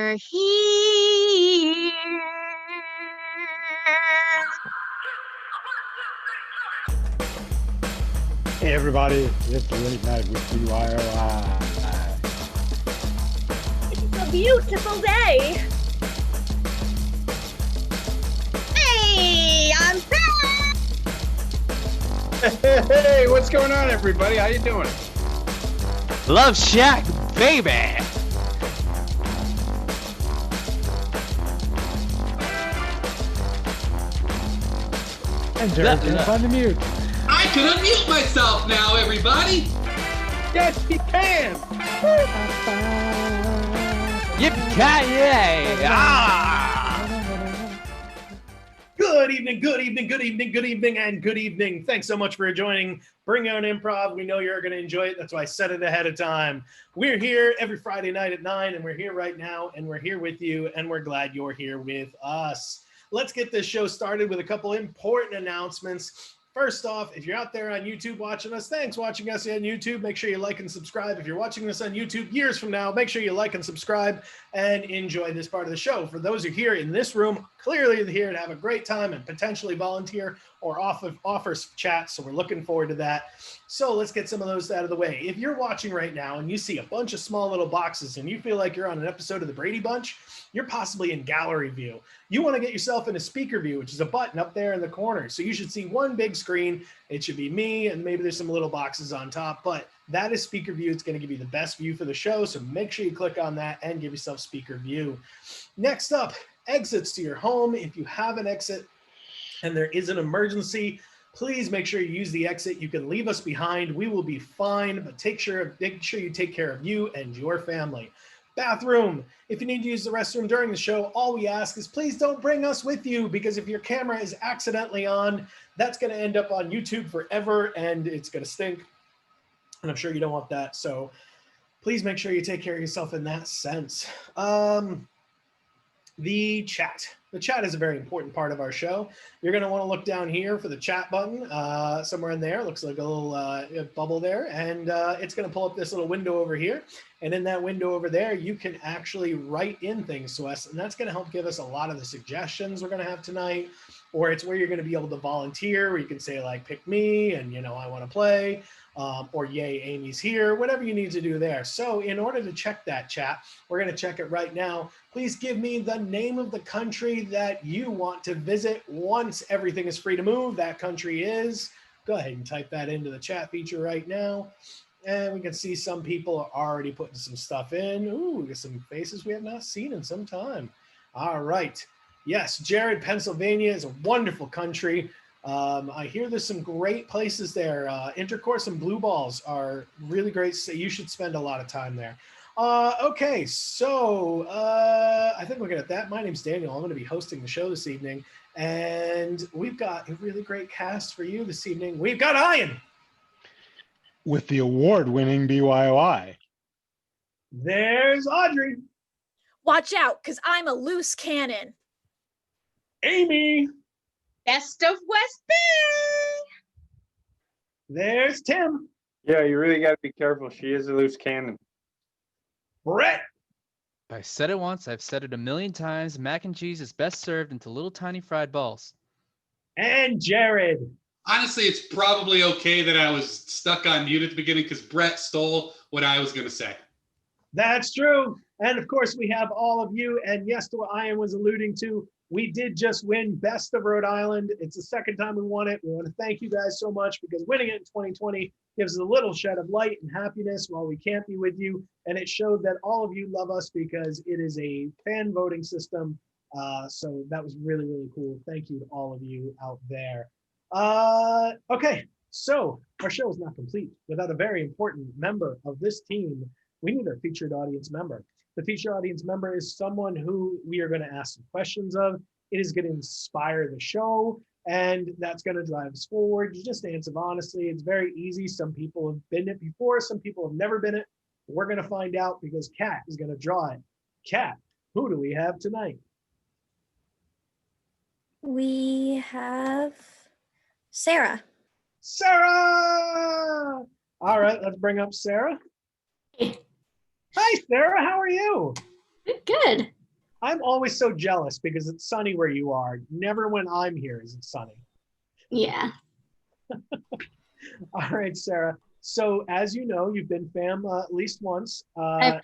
we're here. Hey everybody, it's late night with BYOI. It's a beautiful day. Hey, I'm back. Hey, what's going on, everybody? How you doing? Love Shack, baby. And Jared can't find the mute. I can unmute myself now, everybody! Yes, he can! Yippee-ki-yay! Good evening, and good evening. Thanks so much for joining Bring Your Own Improv. We know you're going to enjoy it. That's why I said it ahead of time. We're here every Friday night at 9, and we're here right now, and we're here with you, and we're glad you're here with us. Let's get this show started with a couple important announcements. First off, if you're out there on YouTube watching us, thanks for watching us on YouTube. Make sure you like and subscribe. If you're watching this on YouTube years from now, make sure you like and subscribe and enjoy this part of the show. For those who are here in this room, clearly here to have a great time and potentially volunteer or offer chat. So we're looking forward to that. So let's get some of those out of the way. If you're watching right now and you see a bunch of small little boxes and you feel like you're on an episode of the Brady Bunch, you're possibly in gallery view. You want to get yourself into speaker view, which is a button up there in the corner. So you should see one big screen. It should be me, and maybe there's some little boxes on top, but that is speaker view. It's going to give you the best view for the show. So make sure you click on that and give yourself speaker view. Next up, exits to your home. If you have an exit and there is an emergency, please make sure you use the exit. You can leave us behind. We will be fine, but make sure you take care of you and your family. Bathroom. If you need to use the restroom during the show, all we ask is please don't bring us with you, because if your camera is accidentally on, that's going to end up on YouTube forever and it's going to stink. And I'm sure you don't want that. So please make sure you take care of yourself in that sense. The chat. The chat is a very important part of our show. You're going to want to look down here for the chat button. Somewhere in there, looks like a little bubble there. And it's going to pull up this little window over here. And in that window over there, you can actually write in things to us. And that's going to help give us a lot of the suggestions we're going to have tonight. Or it's where you're going to be able to volunteer, where you can say like, pick me, and I want to play. Or yay, Amy's here, whatever you need to do there. So in order to check that chat, we're going to check it right now. Please give me the name of the country that you want to visit once everything is free to move. That country is, go ahead and type that into the chat feature right now. And we can see some people are already putting some stuff in. Ooh, we got some faces we have not seen in some time. All right. Yes, Jared, Pennsylvania is a wonderful country. I hear there's some great places there. Intercourse and Blue Balls are really great. So you should spend a lot of time there. Okay, so I think we're good at that. My name's Daniel. I'm going to be hosting the show this evening. And we've got a really great cast for you this evening. We've got Ian. With the award-winning BYOI. There's Audrey. Watch out, because I'm a loose cannon. Amy. Best of West Bay. There's Tim. Yeah, you really got to be careful. She is a loose cannon. Brett. I said it once, I've said it a million times. Mac and cheese is best served into little tiny fried balls. And Jared. Honestly, it's probably okay that I was stuck on mute at the beginning because Brett stole what I was going to say. That's true. And of course, we have all of you. And yes, to what Ian was alluding to, we did just win Best of Rhode Island. It's the second time we won it. We want to thank you guys so much, because winning it in 2020 gives us a little shed of light and happiness while we can't be with you. And it showed that all of you love us, because it is a fan voting system. So that was really, really cool. Thank you to all of you out there. Okay, so our show is not complete without a very important member of this team. We need our featured audience member. The featured audience member is someone who we are going to ask some questions of. It is going to inspire the show, and that's going to drive us forward. You just answer honestly. It's very easy. Some people have been it before. Some people have never been it. We're going to find out, because Kat is going to draw it. Kat, who do we have tonight? We have Sarah. Sarah! All right, let's bring up Sarah. Hey. Hi, Sarah. How are you? Good. I'm always so jealous because it's sunny where you are. Never when I'm here is it sunny. Yeah. All right, Sarah. So as you know, you've been fam at least once. I've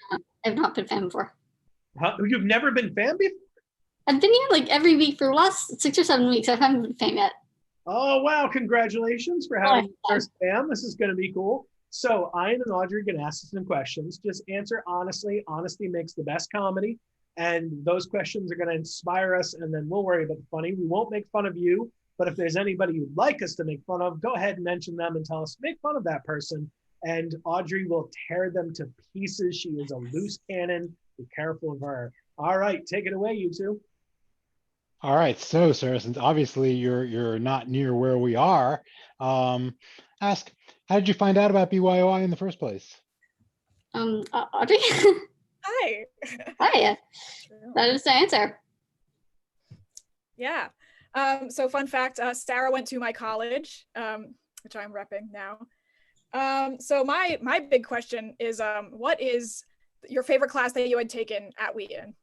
not been fan before. You've never been fam before? I've been here like every week for the last 6 or 7 weeks. I haven't been fan yet. Oh, wow. Congratulations for having your first fam. This is going to be cool. So Ian and Audrey are going to ask you some questions. Just answer honestly. Honesty makes the best comedy. And those questions are going to inspire us, and then we'll worry about the funny. We won't make fun of you, but if there's anybody you'd like us to make fun of, go ahead and mention them and tell us to make fun of that person. And Audrey will tear them to pieces. She is a loose cannon. Be careful of her. All right, take it away, you two. All right, so Sarah, since obviously you're not near where we are, ask, how did you find out about BYOI in the first place? Audrey? Hi. Hi. That is the answer. Yeah. So fun fact, Sarah went to my college, which I'm repping now. So my big question is, what is your favorite class that you had taken at Wheaton?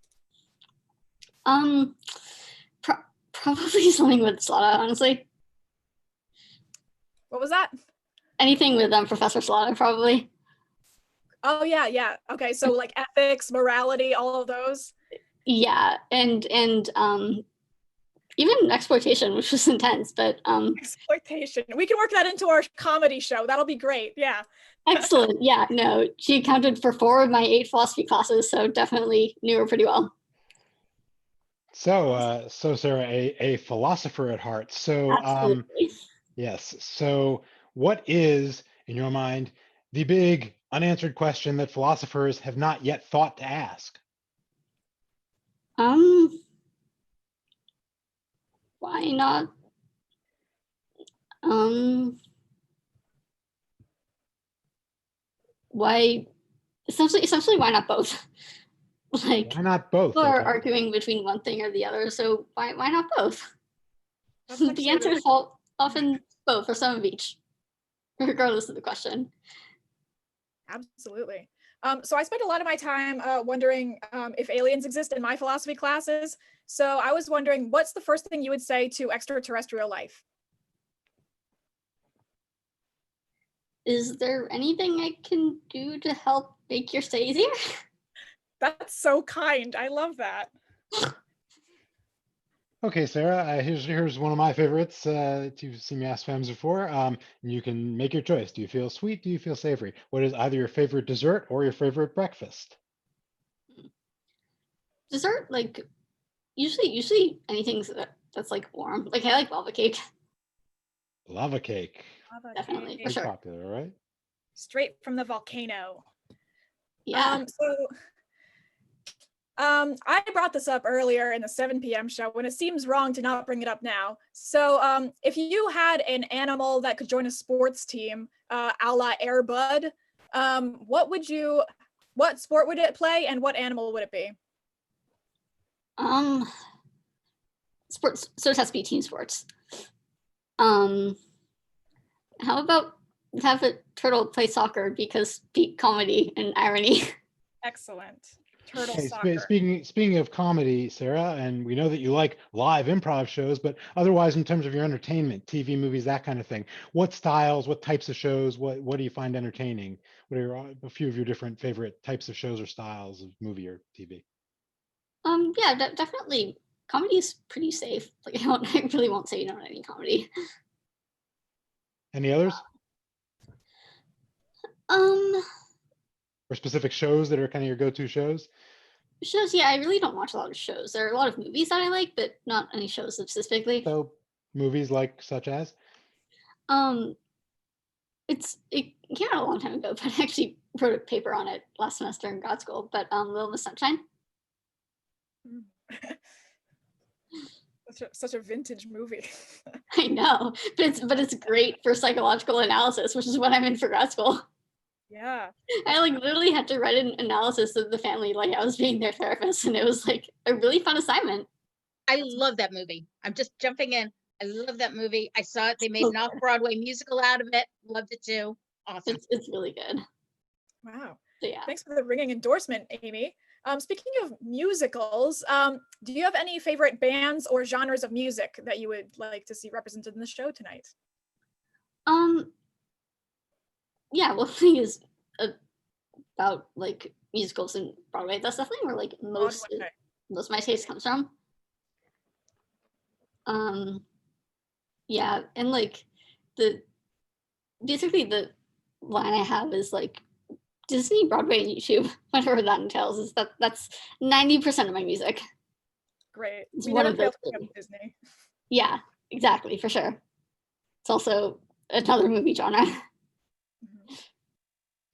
Probably something with Slaughter, honestly. What was that? Anything with Professor Slaughter, probably. Oh yeah. Okay, so like ethics, morality, all of those. Yeah, and even exploitation, which was intense, but Exploitation. We can work that into our comedy show. That'll be great. Yeah. excellent. Yeah, no, she accounted for 4 of my 8 philosophy classes, so definitely knew her pretty well. So, so Sarah, a philosopher at heart. So, Absolutely. yes. So, what is, in your mind, the big unanswered question that philosophers have not yet thought to ask? Why not? Why? Essentially, why not both? Like, Why not both? people are Okay. arguing between one thing or the other, so why not both? That's The actually answer really is often both or some of each, regardless of the question. Absolutely. So I spent a lot of my time wondering if aliens exist in my philosophy classes. So I was wondering, what's the first thing you would say to extraterrestrial life? Is there anything I can do to help make your stay easier? That's so kind. I love that. Okay, Sarah, here's one of my favorites. You've seen me ask fams before. You can make your choice. Do you feel sweet? Do you feel savory? What is either your favorite dessert or your favorite breakfast? Dessert, like usually anything that's like warm. Like I like lava cake. Lava cake. Definitely, for Very sure. popular, right? Straight from the volcano. Yeah. I brought this up earlier in the 7 p.m. show, and it seems wrong to not bring it up now. So if you had an animal that could join a sports team, a la Air Bud, what sport would it play, and what animal would it be? Sports. So it has to be team sports. How about have a turtle play soccer because peak comedy and irony? Excellent. Turtle Hey, soccer. speaking of comedy, Sarah, and we know that you like live improv shows, but otherwise, in terms of your entertainment, TV, movies, that kind of thing, what styles, what types of shows, what do you find entertaining? What are a few of your different favorite types of shows or styles of movie or TV? Yeah, definitely. Comedy is pretty safe. Like I really won't say no to any comedy. Any others? Or specific shows that are kind of your go-to shows? Shows, yeah, I really don't watch a lot of shows. There are a lot of movies that I like, but not any shows specifically. So movies like such as? It came out a long time ago, but I actually wrote a paper on it last semester in grad school. But Little Miss Sunshine. Such a vintage movie. I know, but it's great for psychological analysis, which is what I'm in for grad school. Yeah. I like literally had to write an analysis of the family like I was being their therapist, and it was like a really fun assignment. I love that movie. I'm just jumping in. I love that movie. I saw it. They made an off-Broadway musical out of it. Loved it too. Awesome. It's really good. Wow. So yeah. Thanks for the ringing endorsement, Amy. Speaking of musicals, do you have any favorite bands or genres of music that you would like to see represented in the show tonight? Yeah, well, the thing is about like musicals and Broadway. That's definitely where like most of my taste comes from. Yeah, and like basically the line I have is like Disney, Broadway, and YouTube, whatever that entails, is that's 90% of my music. Great. It's We one never of fail those to things. have Disney. Yeah, exactly, for sure. It's also another movie genre.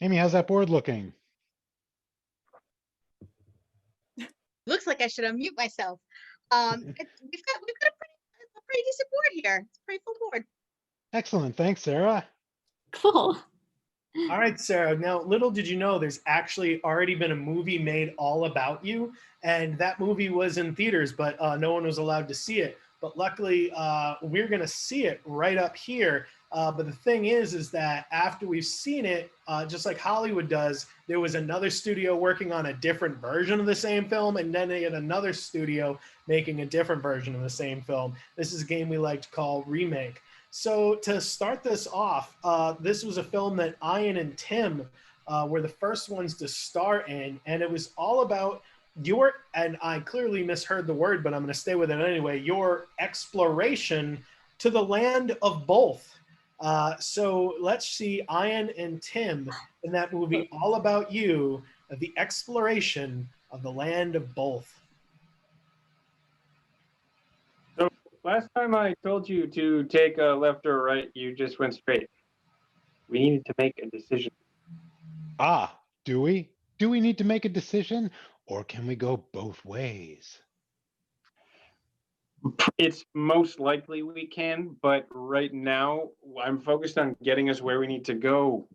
Amy, how's that board looking? Looks like I should unmute myself. We've got a pretty decent board here. It's a pretty full board. Excellent. Thanks, Sarah. Cool. All right, Sarah. Now, little did you know, there's actually already been a movie made all about you, and that movie was in theaters, but no one was allowed to see it. But luckily, we're going to see it right up here. But the thing is that after we've seen it, just like Hollywood does, there was another studio working on a different version of the same film, and then they had another studio making a different version of the same film. This is a game we like to call Remake. So to start this off, this was a film that Ian and Tim were the first ones to star in, and it was all about your, and I clearly misheard the word, but I'm going to stay with it anyway, your exploration to the land of both. So let's see Ian and Tim in that movie All About You, the exploration of the land of both. So last time I told you to take a left or right, you just went straight. We needed to make a decision. Ah, do we? Do we need to make a decision, or can we go both ways? It's most likely we can, but right now I'm focused on getting us where we need to go.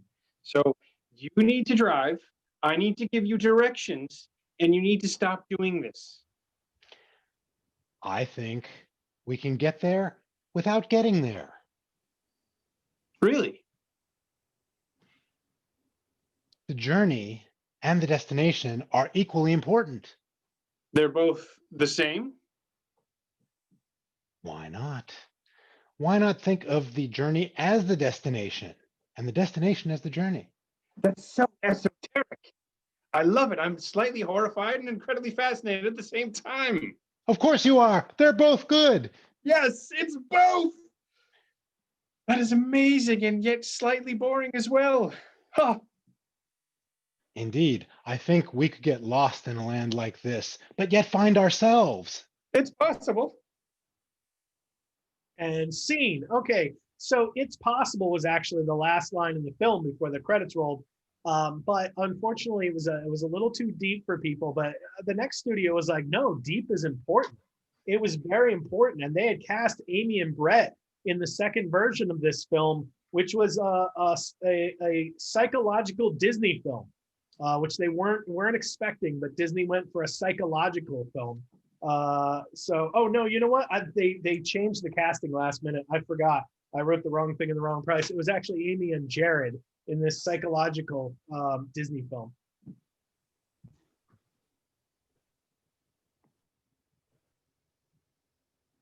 So you need to drive, I need to give you directions, and you need to stop doing this. I think we can get there without getting there. Really? The journey and the destination are equally important. They're both the same? Why not? Why not think of the journey as the destination and the destination as the journey? That's so esoteric. I love it. I'm slightly horrified and incredibly fascinated at the same time. Of course you are. They're both good. Yes, it's both. That is amazing and yet slightly boring as well. Huh. Indeed, I think we could get lost in a land like this, but yet find ourselves. It's possible. And scene. Okay, so "It's possible" was actually the last line in the film before the credits rolled. But unfortunately, it was a little too deep for people. But the next studio was like, no, deep is important. It was very important, and they had cast Amy and Brett in the second version of this film, which was a psychological Disney film, which they weren't expecting. But Disney went for a psychological film. Oh no, you know what? They changed the casting last minute. I forgot. I wrote the wrong thing in the wrong price. It was actually Amy and Jared in this psychological Disney film.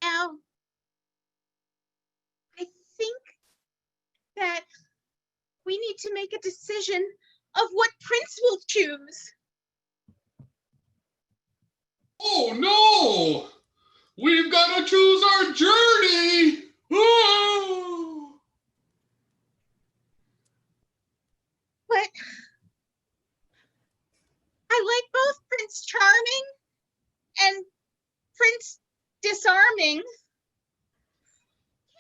Now, I think that we need to make a decision of what prince we'll choose. Oh no! We've got to choose our journey! Oh! But I like both Prince Charming and Prince Disarming.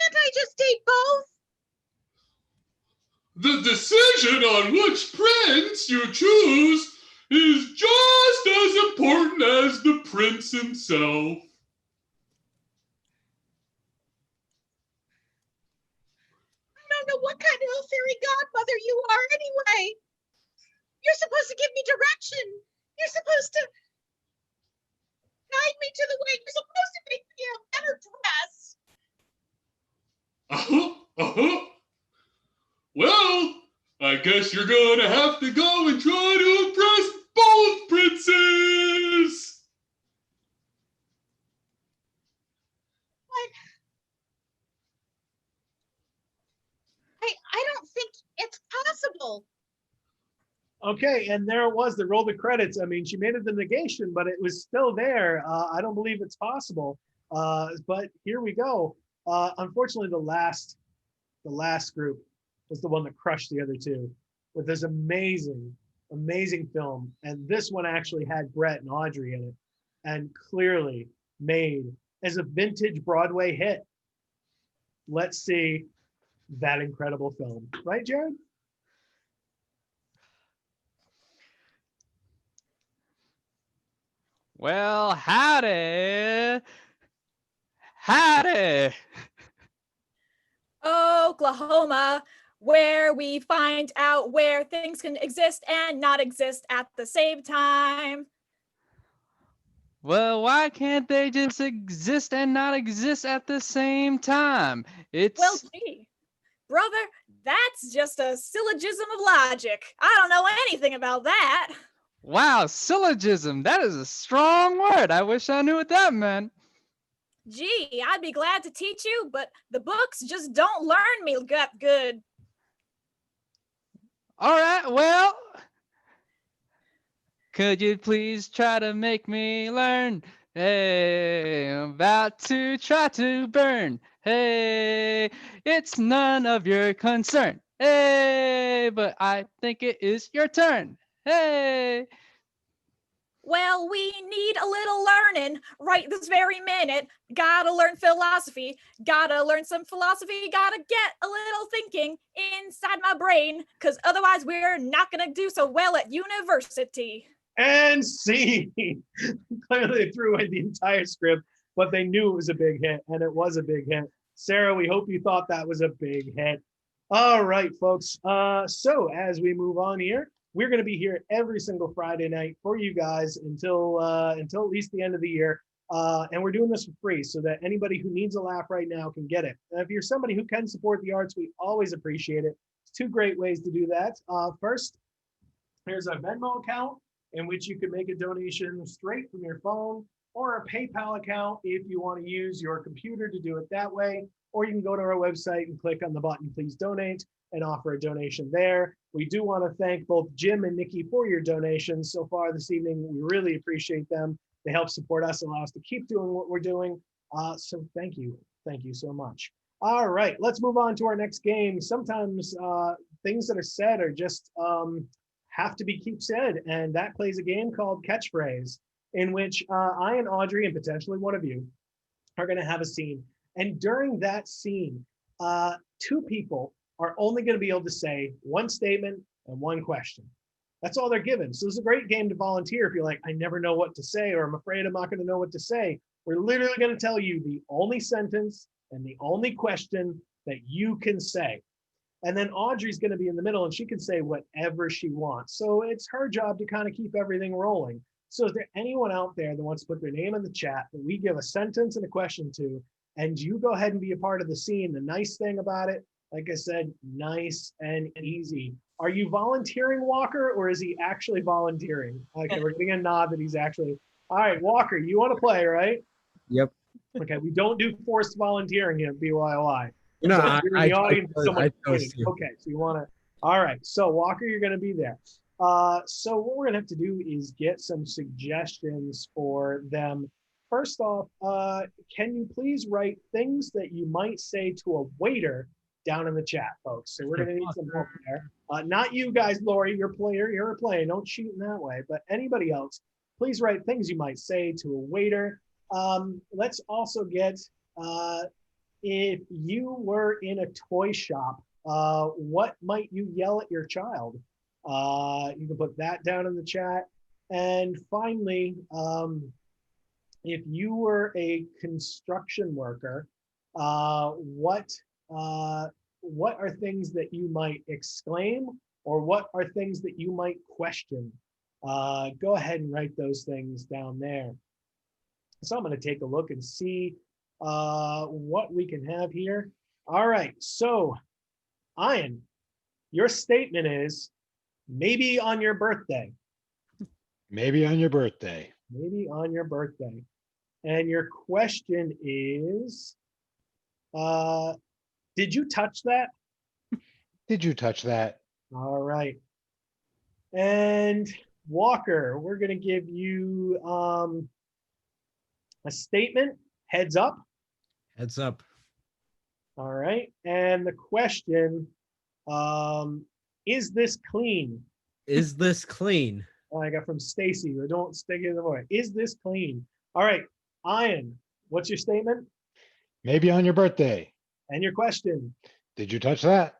Can't I just date both? The decision on which prince you choose is just as important as the prince himself. I don't know what kind of a fairy godmother you are anyway. You're supposed to give me direction. You're supposed to guide me to the way. You're supposed to make me a better dress. Well, I guess you're gonna have to go and try to impress both princes. roll. Okay, and there it was. The roll the credits. I mean, she made it the negation, but it was still there. I don't believe it's possible. But here we go. Unfortunately, the last group was the one that crushed the other two with this amazing film. And this one actually had Brett and Audrey in it, and clearly made as a vintage Broadway hit. Let's see that incredible film, right, Jared? Well, howdy. Howdy. Oklahoma, where we find out where things can exist and not exist at the same time. Well, why can't they just exist and not exist at the same time? Well, gee, brother, that's just a syllogism of logic. I don't know anything about that. Wow, syllogism. That is a strong word. I wish I knew what that meant. Gee, I'd be glad to teach you, but the books just don't learn me good. All right, well, could you please try to make me learn? Hey, I'm about to try to burn. Hey, it's none of your concern. Hey, but I think it is your turn. Hey. Well, we need a little learning right this very minute. Gotta learn philosophy. Gotta learn some philosophy. Gotta get a little thinking inside my brain, because otherwise we're not gonna do so well at university. And see, clearly they threw away the entire script, but they knew it was a big hit, and it was a big hit. Sarah, we hope you thought that was a big hit. All right, folks. So as we move on here, we're going to be here every single Friday night for you guys until at least the end of the year. And we're doing this for free so that anybody who needs a laugh right now can get it. And if you're somebody who can support the arts, we always appreciate it. There's two great ways to do that. First, here's a Venmo account in which you can make a donation straight from your phone, or a PayPal account if you want to use your computer to do it that way. Or you can go to our website and click on the button, please donate, and offer a donation there. We do want to thank both Jim and Nikki for your donations so far this evening. We really appreciate them. They help support us, allow us to keep doing what we're doing. So thank you. Thank you so much. All right, let's move on to our next game. Sometimes things that are said are just have to be keep said. And that plays a game called Catchphrase, in which I and Audrey, and potentially one of you, are going to have a scene. And during that scene, two people are only going to be able to say one statement and one question. That's all they're given. So it's a great game to volunteer if you're like, I never know what to say, or I'm afraid I'm not going to know what to say. We're literally going to tell you the only sentence and the only question that you can say. And then Audrey's going to be in the middle and she can say whatever she wants. So it's her job to kind of keep everything rolling. So is there anyone out there that wants to put their name in the chat that we give a sentence and a question to, and you go ahead and be a part of the scene? The nice thing about it, like I said, nice and easy. Are you volunteering, Walker, or is he actually volunteering? Okay, we're getting a nod that he's actually. All right, Walker, you want to play, right? Yep. Okay, we don't do forced volunteering here at BYOI. No, So I chose to. Okay, so you want to. All right, so Walker, you're going to be there. So what we're going to have to do is get some suggestions for them. First off, can you please write things that you might say to a waiter down in the chat, folks? So we're going to need some help there. Not you guys, Lori, you're a player. Don't cheat in that way. But anybody else, please write things you might say to a waiter. Let's also get, if you were in a toy shop, what might you yell at your child? You can put that down in the chat. And finally, if you were a construction worker, what are things that you might exclaim, or what are things that you might question? Go ahead and write those things down there. So I'm going to take a look and see what we can have here. All right, so Ian, your statement is maybe on your birthday. Maybe on your birthday. Maybe on your birthday. And your question is, did you touch that? Did you touch that? All right. And Walker, we're going to give you a statement, heads up. Heads up. All right. And the question, is this clean? Is this clean? I got from Stacy. Don't stick it in the void. Is this clean? All right. Ian, what's your statement? Maybe on your birthday. And your question? Did you touch that?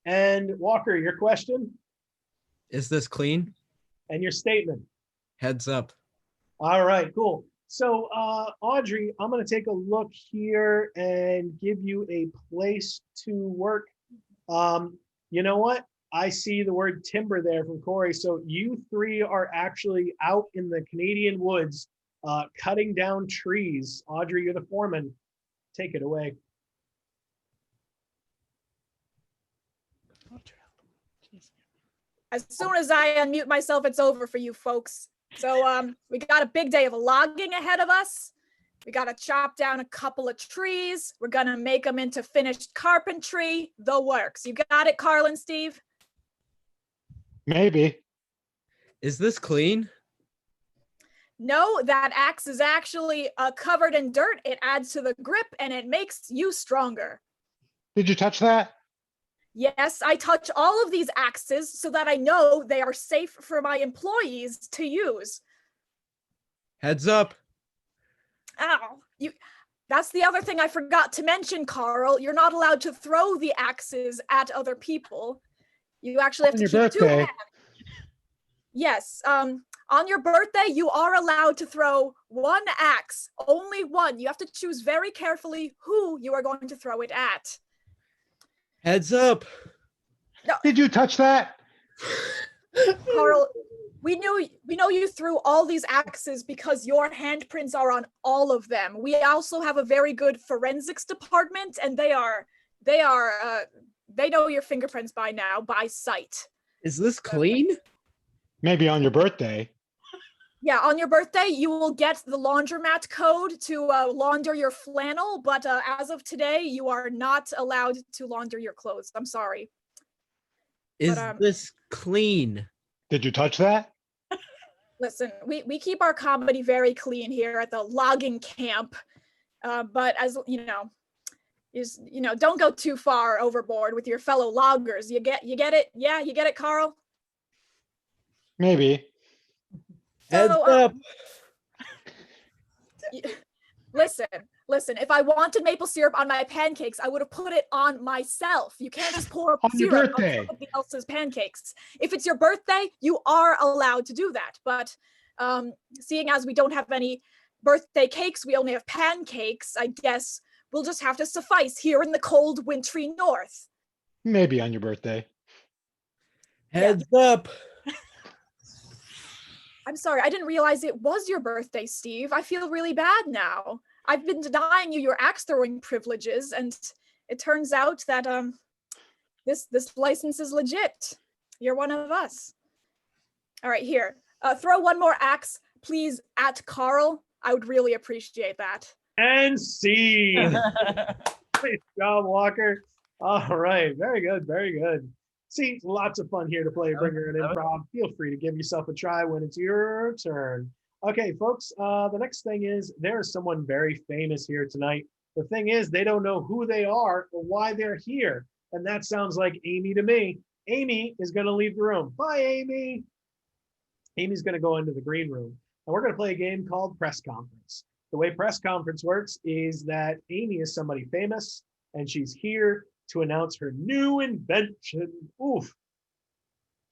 And Walker, your question? Is this clean? And your statement? Heads up. All right, cool. So Audrey, I'm going to take a look here and give you a place to work. You know what? I see the word timber there from Corey. So you three are actually out in the Canadian woods cutting down trees. Audrey, you're the foreman. Take it away. As soon as I unmute myself, it's over for you folks. So we got a big day of logging ahead of us. We got to chop down a couple of trees. We're going to make them into finished carpentry, the works. You got it, Carl and Steve? Maybe. Is this clean? No, that axe is actually covered in dirt. It adds to the grip and it makes you stronger. Did you touch that? Yes, I touch all of these axes so that I know they are safe for my employees to use. Heads up. Ow, that's the other thing I forgot to mention, Carl. You're not allowed to throw the axes at other people. You actually have to keep two hands. Yes, on your birthday, you are allowed to throw one axe, only one. You have to choose very carefully who you are going to throw it at. Heads up. No. Did you touch that? Carl, we know you threw all these axes because your handprints are on all of them. We also have a very good forensics department, and they know your fingerprints by now, by sight. Is this clean? Maybe on your birthday. Yeah, on your birthday, you will get the laundromat code to launder your flannel, but as of today, you are not allowed to launder your clothes. I'm sorry. Is this clean? Did you touch that? Listen, we keep our comedy very clean here at the logging camp, but as you know, don't go too far overboard with your fellow loggers. You get it? Yeah, you get it, Carl? Maybe. Heads up. Listen, if I wanted maple syrup on my pancakes, I would have put it on myself. You can't just pour on syrup your birthday. on somebody else's pancakes. If it's your birthday, you are allowed to do that. But seeing as we don't have any birthday cakes, we only have pancakes, I guess we'll just have to suffice here in the cold, wintry north. Maybe on your birthday. Heads up. I'm sorry, I didn't realize it was your birthday, Steve. I feel really bad now. I've been denying you your axe throwing privileges, and it turns out that this license is legit. You're one of us. All right, here. Throw one more axe, please, at Carl. I would really appreciate that. And scene. Great job, Walker. All right, very good, very good. See, lots of fun here to play Bringer and Improv. Feel free to give yourself a try when it's your turn. Okay, folks, the next thing is there is someone very famous here tonight. The thing is, they don't know who they are or why they're here. And that sounds like Amy to me. Amy is going to leave the room. Bye, Amy. Amy's going to go into the green room. And we're going to play a game called Press Conference. The way Press Conference works is that Amy is somebody famous, and she's here to announce her new invention. Oof.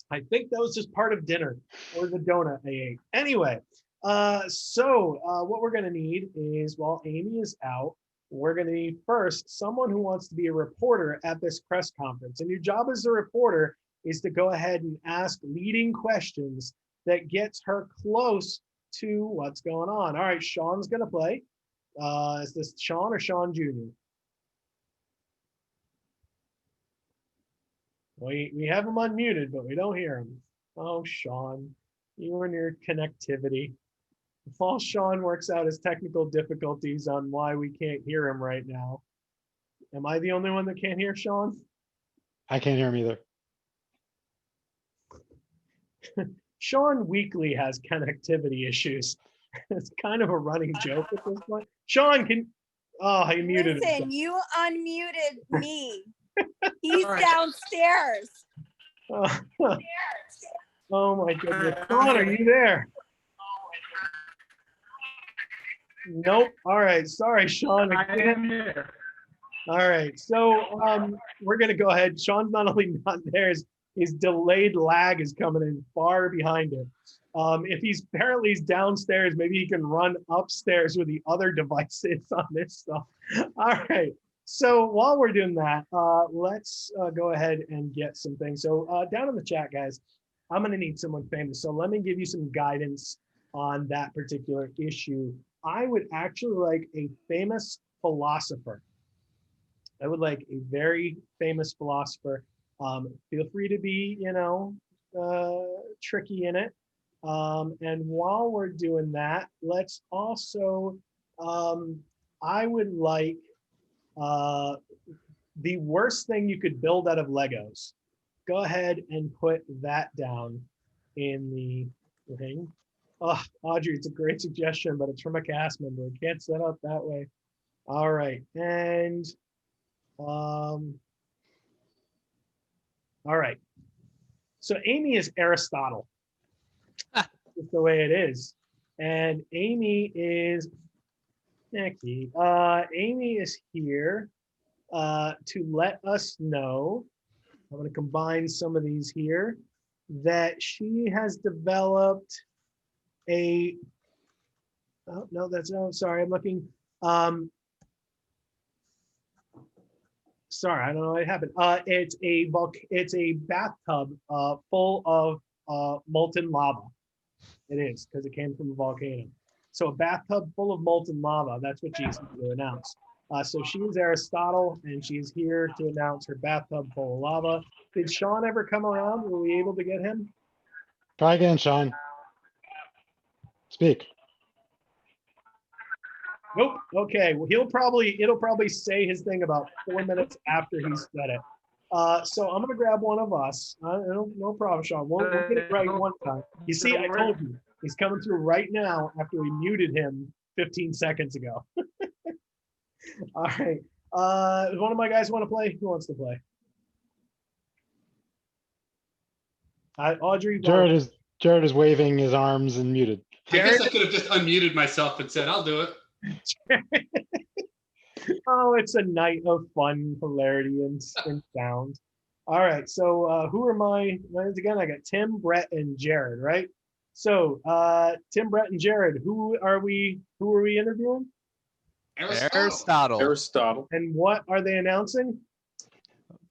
I think that was just part of dinner or the donut I ate. Anyway, what we're going to need is, while Amy is out, we're going to need first someone who wants to be a reporter at this press conference. And your job as a reporter is to go ahead and ask leading questions that gets her close to what's going on. All right, Sean's going to play. Is this Sean or Sean Jr.? We have him unmuted, but we don't hear him. Oh, Sean, you and your connectivity. While Sean works out his technical difficulties on why we can't hear him right now. Am I the only one that can't hear Sean? I can't hear him either. Sean Weekly has connectivity issues. It's kind of a running joke at this point. Sean, he muted himself. Listen, you unmuted me. He's downstairs. Oh my goodness. Sean, are you there? Nope. All right. Sorry, Sean. I am here. All right. So we're going to go ahead. Sean's not only not there, his delayed lag is coming in far behind him. If he's downstairs, maybe he can run upstairs with the other devices on this stuff. All right. So while we're doing that, let's go ahead and get some things. So down in the chat, guys, I'm going to need someone famous. So let me give you some guidance on that particular issue. I would actually like a famous philosopher. I would like a very famous philosopher. Feel free to be, tricky in it. And while we're doing that, let's also, I would like the worst thing you could build out of Legos. Go ahead and put that down in the thing. Oh, Audrey, it's a great suggestion, but it's from a cast member. It can't set up that way. All right, and all right. So Amy is Aristotle. That's the way it is. And Amy is Nikki. Amy is here to let us know. I'm going to combine some of these here, that she has developed a, oh, no, sorry, I'm looking. Sorry, I don't know what happened. It's a bathtub full of molten lava. It is, because it came from a volcano. So a bathtub full of molten lava, that's what she's here to announce. So she is Aristotle, and she's here to announce her bathtub full of lava. Did Sean ever come around? Were we able to get him? Try again, Sean. Speak. Nope. Okay. Well, it'll probably say his thing about 4 minutes after he said it. So I'm gonna grab one of us. No problem, Sean. We'll get it right one time. You see, I told you he's coming through right now after we muted him 15 seconds ago. All right. Does one of my guys want to play? Who wants to play? Audrey. Jared is waving his arms and muted. I guess I could have just unmuted myself and said, I'll do it. Oh, it's a night of fun, hilarity, and sound. All right, so who are my names again? I got Tim, Brett, and Jared, right? So Tim, Brett, and Jared, who are we interviewing? Aristotle. And what are they announcing?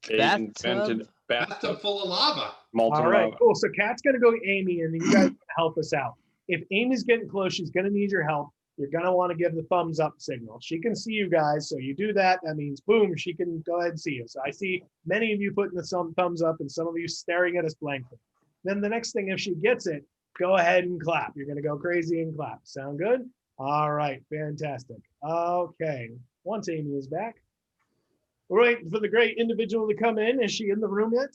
They invented bathtub full of lava. Molten All right, lava. cool. So Kat's gonna go Amy, and you guys help us out. If Amy's getting close, she's gonna need your help. You're gonna want to give the thumbs up signal. She can see you guys, so you do that. That means boom, she can go ahead and see you. So I see many of you putting the thumbs up, and some of you staring at us blankly. Then the next thing, if she gets it, go ahead and clap. You're gonna go crazy and clap. Sound good? All right, fantastic. Okay, once Amy is back, we're waiting for the great individual to come in. Is she in the room yet?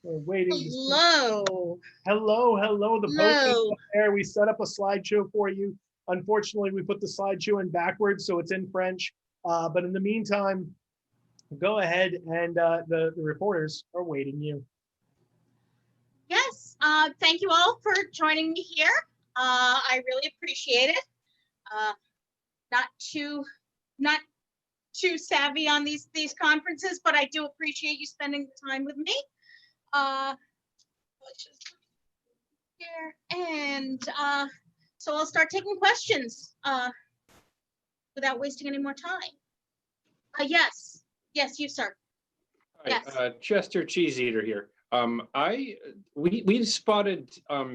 We're waiting. Hello. Hello. The post is up there. We set up a slideshow for you. Unfortunately, we put the slideshow in backwards, so it's in French. But in the meantime, go ahead and the reporters are waiting you. Yes. Thank you all for joining me here. I really appreciate it. Not too savvy on these conferences, but I do appreciate you spending the time with me. Let's just here and so I'll start taking questions without wasting any more time. Yes, you, sir. Hi, Yes. Chester Cheese Eater here. We spotted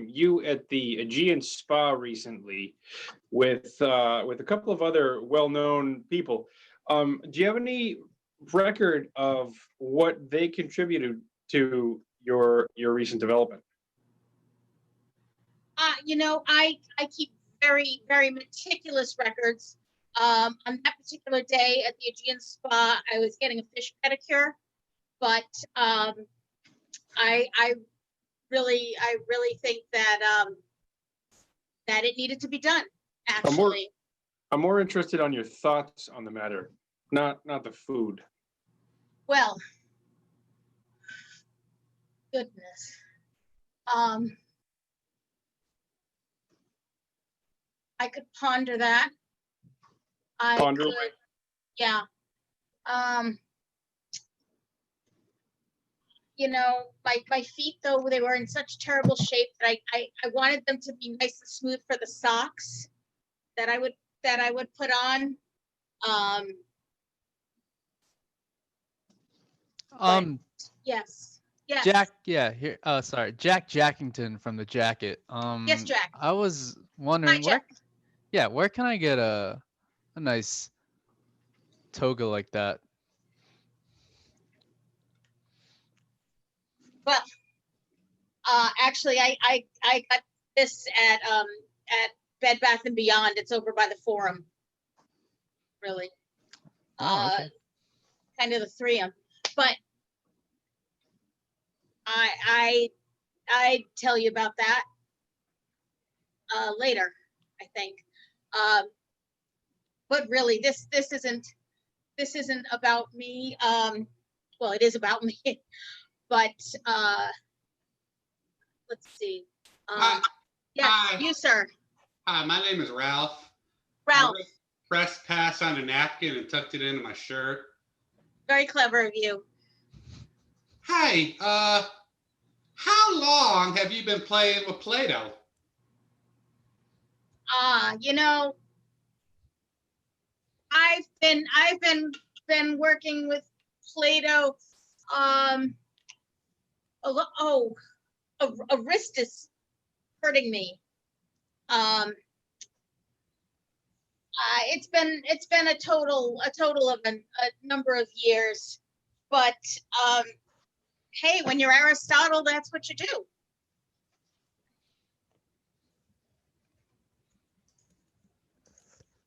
you at the Aegean Spa recently with a couple of other well-known people. Do you have any record of what they contributed to your recent development? I keep very, very meticulous records. On that particular day at the Aegean Spa, I was getting a fish pedicure, but I really think that that it needed to be done. Actually, I'm more interested on your thoughts on the matter, not the food. well, goodness. I could ponder that. I Ponder could, away. yeah. You know, my feet though, they were in such terrible shape that I wanted them to be nice and smooth for the socks that I would put on. Yes. Yes. Jack, yeah, here. Sorry, Jack Jackington from the Jacket. Yes, Jack. I was Hi, wondering Jack. where can I get a nice toga like that? Well, actually, I got this at Bed Bath and Beyond. It's over by the Forum. Really. Oh, okay. Kind of the 3M, but I tell you about that later, I think. But really, this isn't about me. Well, it is about me, but let's see. Yes, Hi. you, sir. Hi, my name is Ralph. Ralph. I pressed pass on a napkin and tucked it into my shirt. Very clever of you. Hi, how long have you been playing with Play-Doh? You know, I've been working with Play-Doh. A wrist is hurting me. It's been a total of a number of years, but hey, when you're Aristotle, that's what you do.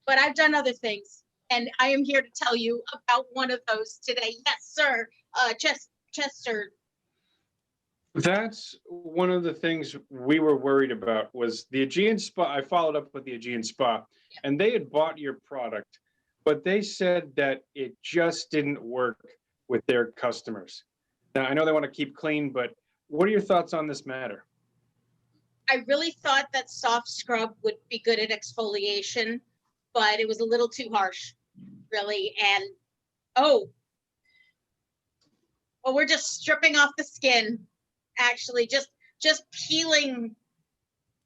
But I've done other things, and I am here to tell you about one of those today. Yes, sir. Chester. That's one of the things we were worried about was the Aegean Spa. I followed up with the Aegean Spa, and they had bought your product, but they said that it just didn't work with their customers. Now, I know they want to keep clean, but what are your thoughts on this matter? I really thought that soft scrub would be good at exfoliation, but it was a little too harsh, really. And well, we're just stripping off the skin, actually, just peeling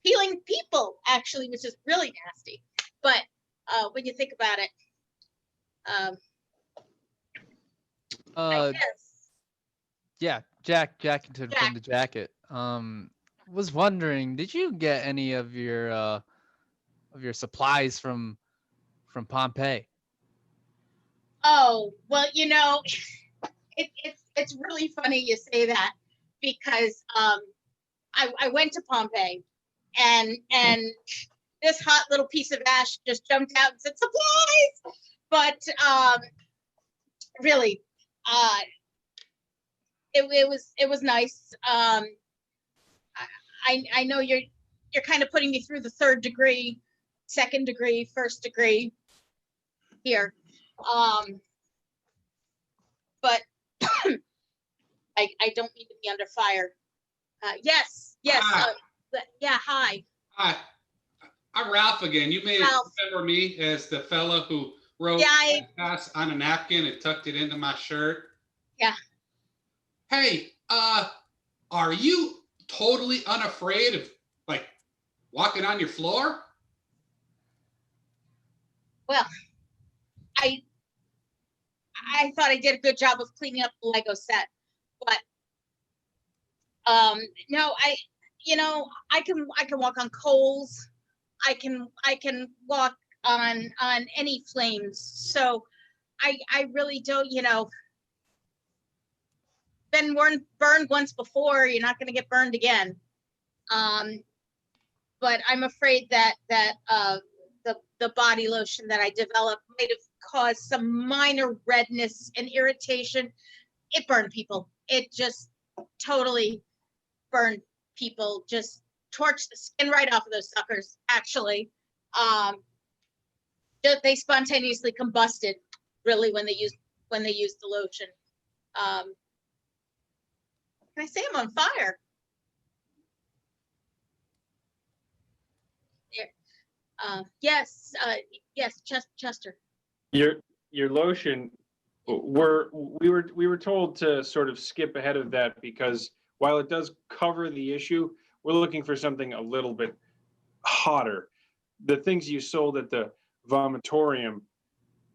people, actually, which is really nasty. But when you think about it, I guess. Yeah, Jack Jackington from the Jacket. Was wondering, did you get any of your supplies from Pompeii? Oh, well, you know, it's really funny you say that, because I went to Pompeii, and this hot little piece of ash just jumped out and said supplies. But really, it was nice. I know you're kind of putting me through the 3rd degree, 2nd degree, 1st degree here. But I don't mean to be under fire. Yes. Hi. Yeah, hi. Hi, I'm Ralph again. You may remember me as the fella who wrote pass on a napkin and tucked it into my shirt. Yeah. Hey, are you totally unafraid of like walking on your floor? Well, I thought I did a good job of cleaning up the Lego set, but no, I can walk on coals. I can walk on any flames. So I really don't, been burned once before, you're not going to get burned again. But I'm afraid that the body lotion that I developed might have caused some minor redness and irritation. It burned people. It just totally burned people just torch the skin right off of those suckers, actually. They spontaneously combusted, really, when they used the lotion. Can I say I'm on fire? There. Yes, Chester. Your lotion. We were told to sort of skip ahead of that because while it does cover the issue, we're looking for something a little bit hotter. The things you sold at the vomitorium,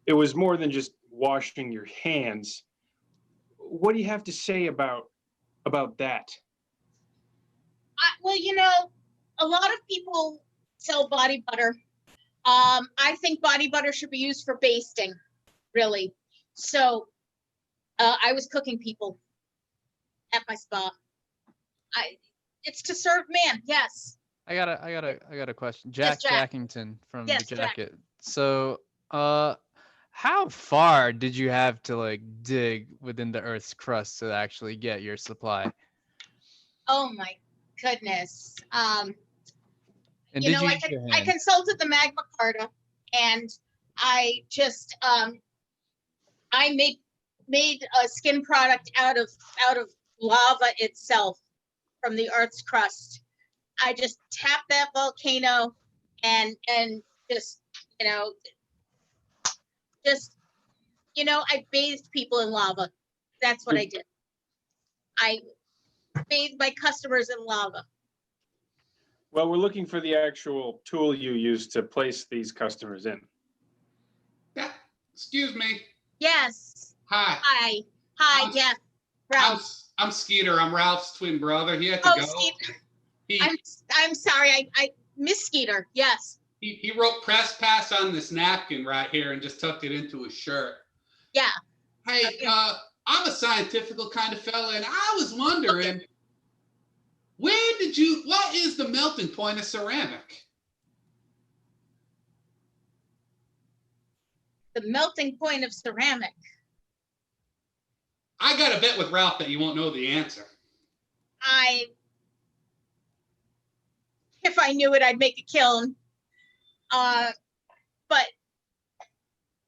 it was more than just washing your hands. What do you have to say about that? Well, a lot of people sell body butter. I think body butter should be used for basting, really. So I was cooking people at my spa. It's to serve man, yes. I got a question. Jack Jackington from Yes, the Jacket. Jack. So how far did you have to like dig within the Earth's crust to actually get your supply? Oh my goodness. And did you I consulted the Magna Carta, and I just I made a skin product out of lava itself from the Earth's crust. I just tapped that volcano and just I bathed people in lava. That's what I did. I bathed my customers in lava. Well, we're looking for the actual tool you use to place these customers in. Yeah. Excuse me. Yes. Hi. Yeah. Ralph. I'm Skeeter. I'm Ralph's twin brother. He had to go. Skeeter. I'm sorry. I Miss Skeeter. Yes. He wrote press pass on this napkin right here and just tucked it into his shirt. Yeah. Hey, okay. I'm a scientific kind of fella, and I was wondering, what is the melting point of ceramic? The melting point of ceramic. I got a bet with Ralph that you won't know the answer. If I knew it, I'd make a kiln. But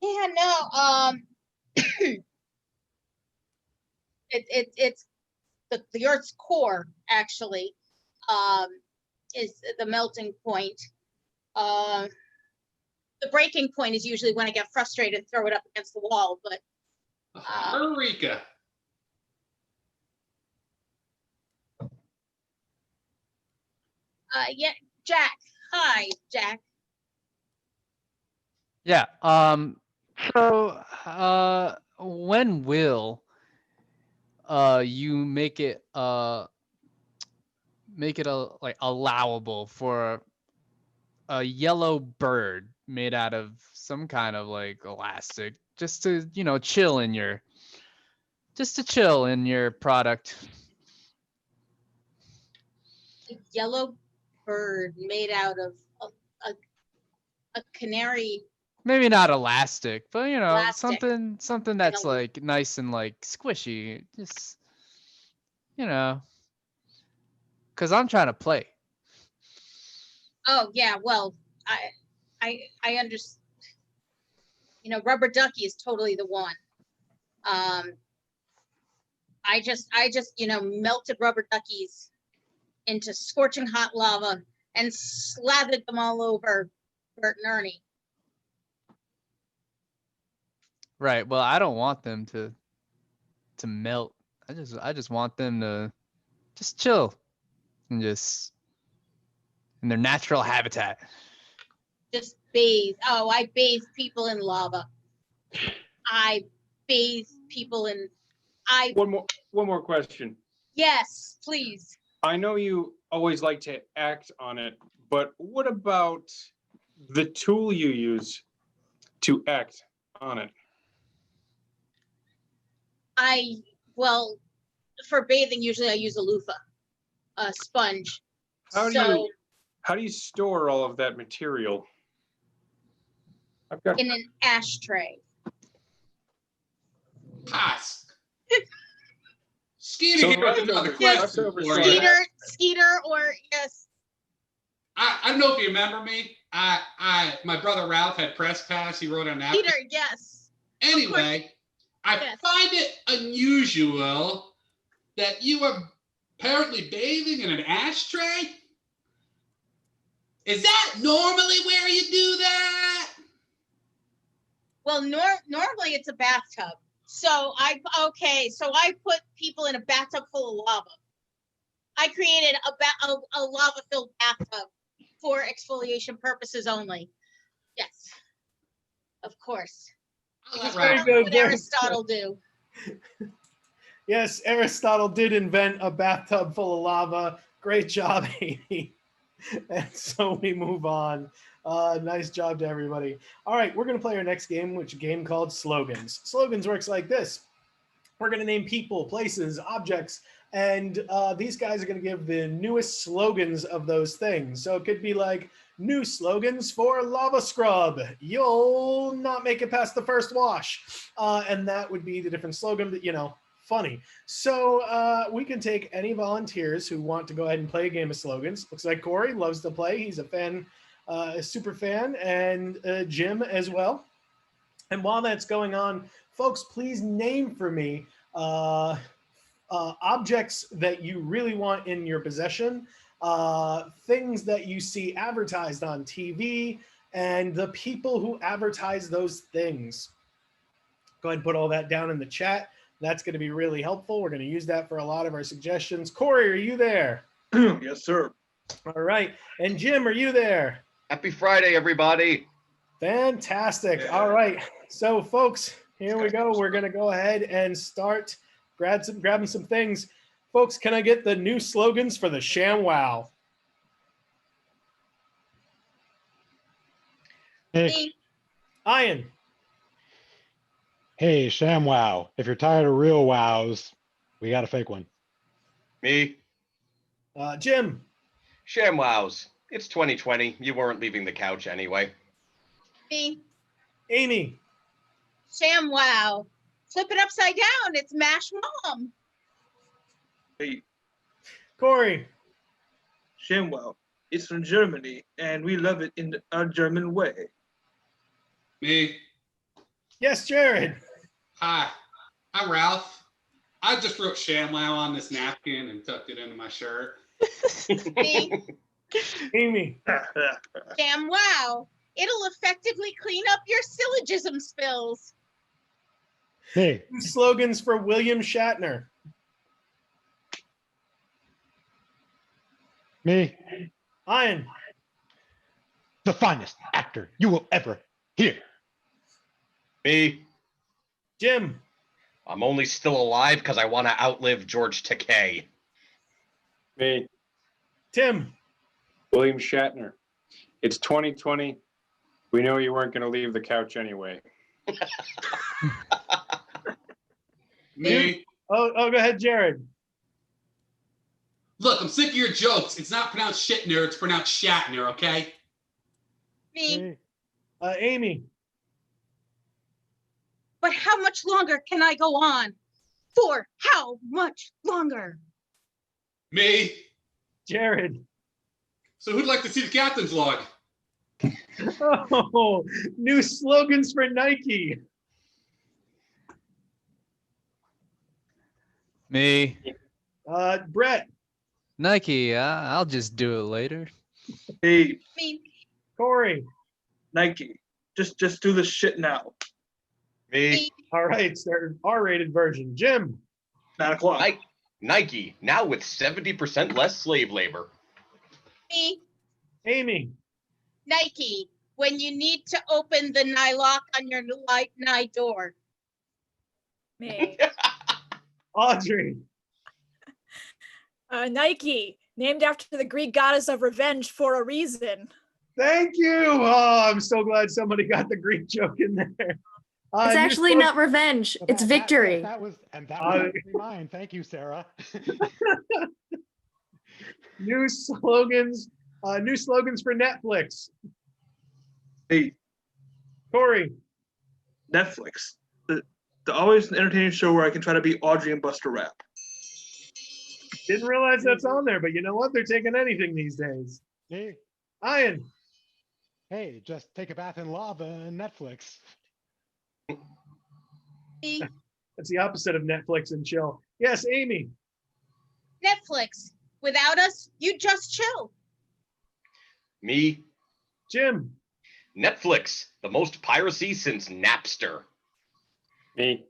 yeah, no. It's the Earth's core actually is the melting point. The breaking point is usually when I get frustrated and throw it up against the wall. But Eureka. Yeah, Jack. Hi, Jack. Yeah. So when will you make it like allowable for a yellow bird made out of some kind of like elastic just to chill in your product? A yellow bird made out of a canary. Maybe not elastic, but Elastic. something that's like nice and like squishy. Just because I'm trying to play. Oh yeah, well, I understand. Rubber ducky is totally the one. I just melted rubber duckies into scorching hot lava and slathered them all over Bert and Ernie. Right. Well, I don't want them to melt. I just want them to just chill and just in their natural habitat. Just bathe. Oh, I bathe people in lava. I bathe people in. One more question. Yes, please. I know you always like to act on it, but what about the tool you use to act on it? For bathing, usually I use a loofah, a sponge. How do you store all of that material? In an ashtray. Pass. Skeeter So here with another question for you. Skeeter, or yes. I don't know if you remember me. My brother Ralph had press pass. He wrote on that. Skeeter, yes. Anyway, I find it unusual that you are apparently bathing in an ashtray. Is that normally where you do that? Well, normally it's a bathtub. So I put people in a bathtub full of lava. I created a lava-filled bathtub for exfoliation purposes only. Yes, of course. Very good. What Aristotle do? Yes, Aristotle did invent a bathtub full of lava. Great job, Amy. And so we move on. Nice job to everybody. All right, we're going to play our next game, which is a game called Slogans. Slogans works like this. We're going to name people, places, objects, and these guys are going to give the newest slogans of those things. So it could be like, new slogans for lava scrub. You'll not make it past the first wash. And that would be the different slogan that, funny. So we can take any volunteers who want to go ahead and play a game of slogans. Looks like Corey loves to play. He's a fan, a super fan, and Jim as well. And while that's going on, folks, please name for me objects that you really want in your possession, things that you see advertised on TV, and the people who advertise those things. Go ahead and put all that down in the chat. That's going to be really helpful. We're going to use that for a lot of our suggestions. Corey, are you there? Yes, sir. All right. And Jim, are you there? Happy Friday, everybody. Fantastic. All right. So, folks, here we go. We're going to go ahead and start grabbing some things. Folks, can I get the new slogans for the ShamWow? Hey. Ian. Hey, ShamWow. If you're tired of real wows, we got a fake one. Me. Jim. ShamWows. It's 2020. You weren't leaving the couch anyway. Me. Amy. ShamWow. Flip it upside down. It's Mash Mom. Hey. Corey. ShamWow. It's from Germany, and we love it in our German way. Me. Yes, Jared. Hi, I'm Ralph. I just wrote ShamWow on this napkin and tucked it into my shirt. Me. Amy. ShamWow. It'll effectively clean up your syllogism spills. Hey. Slogans for William Shatner. Me. Ian. The finest actor you will ever hear. Me. Jim. I'm only still alive because I want to outlive George Takei. Me. Tim. William Shatner. It's 2020. We know you weren't going to leave the couch anyway. Me. Oh, go ahead, Jared. Look, I'm sick of your jokes. It's not pronounced Shitner, it's pronounced Shatner, okay? Me. Amy. But how much longer can I go on? For how much longer? Me. Jared. So who'd like to see the captain's log? Oh, new slogans for Nike. Me. Brett. Nike, I'll just do it later. Hey. Me. Corey. Nike. Just do the shit now. Me. All right, it's their R-rated version. Jim. 9 o'clock. Nike, now with 70% less slave labor. Me. Amy. Nike. When you need to open the nylock on your Nye door. Me. Audrey. Nike, named after the Greek goddess of revenge for a reason. Thank you. Oh, I'm so glad somebody got the Greek joke in there. It's actually not revenge. It's victory. That was actually mine. Thank you, Sarah. New slogans for Netflix. Hey. Corey. Netflix. The always entertaining show where I can try to beat Audrey and Buster Rap. Didn't realize that's on there, but you know what? They're taking anything these days. Hey, Ian. hey, just take a bath in lava and Netflix. That's the opposite of Netflix and chill. Yes, Amy. Netflix. Without us, you just chill. Me, Jim. Netflix, the most piracy since Napster. Me.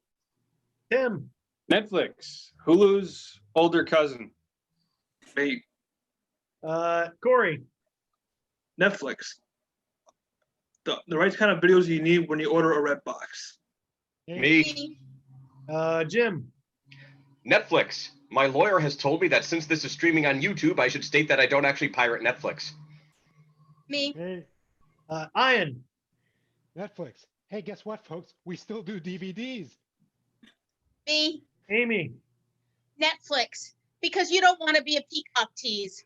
Tim. Netflix. Hulu's older cousin. Me. Corey. Netflix. The right kind of videos you need when you order a red box. Me. Jim. Netflix. My lawyer has told me that since this is streaming on YouTube, I should state that I don't actually pirate Netflix. Me. Hey. Ian. Netflix. Hey, guess what, folks? We still do DVDs. Me. Amy. Netflix. Because you don't want to be a peacock tease.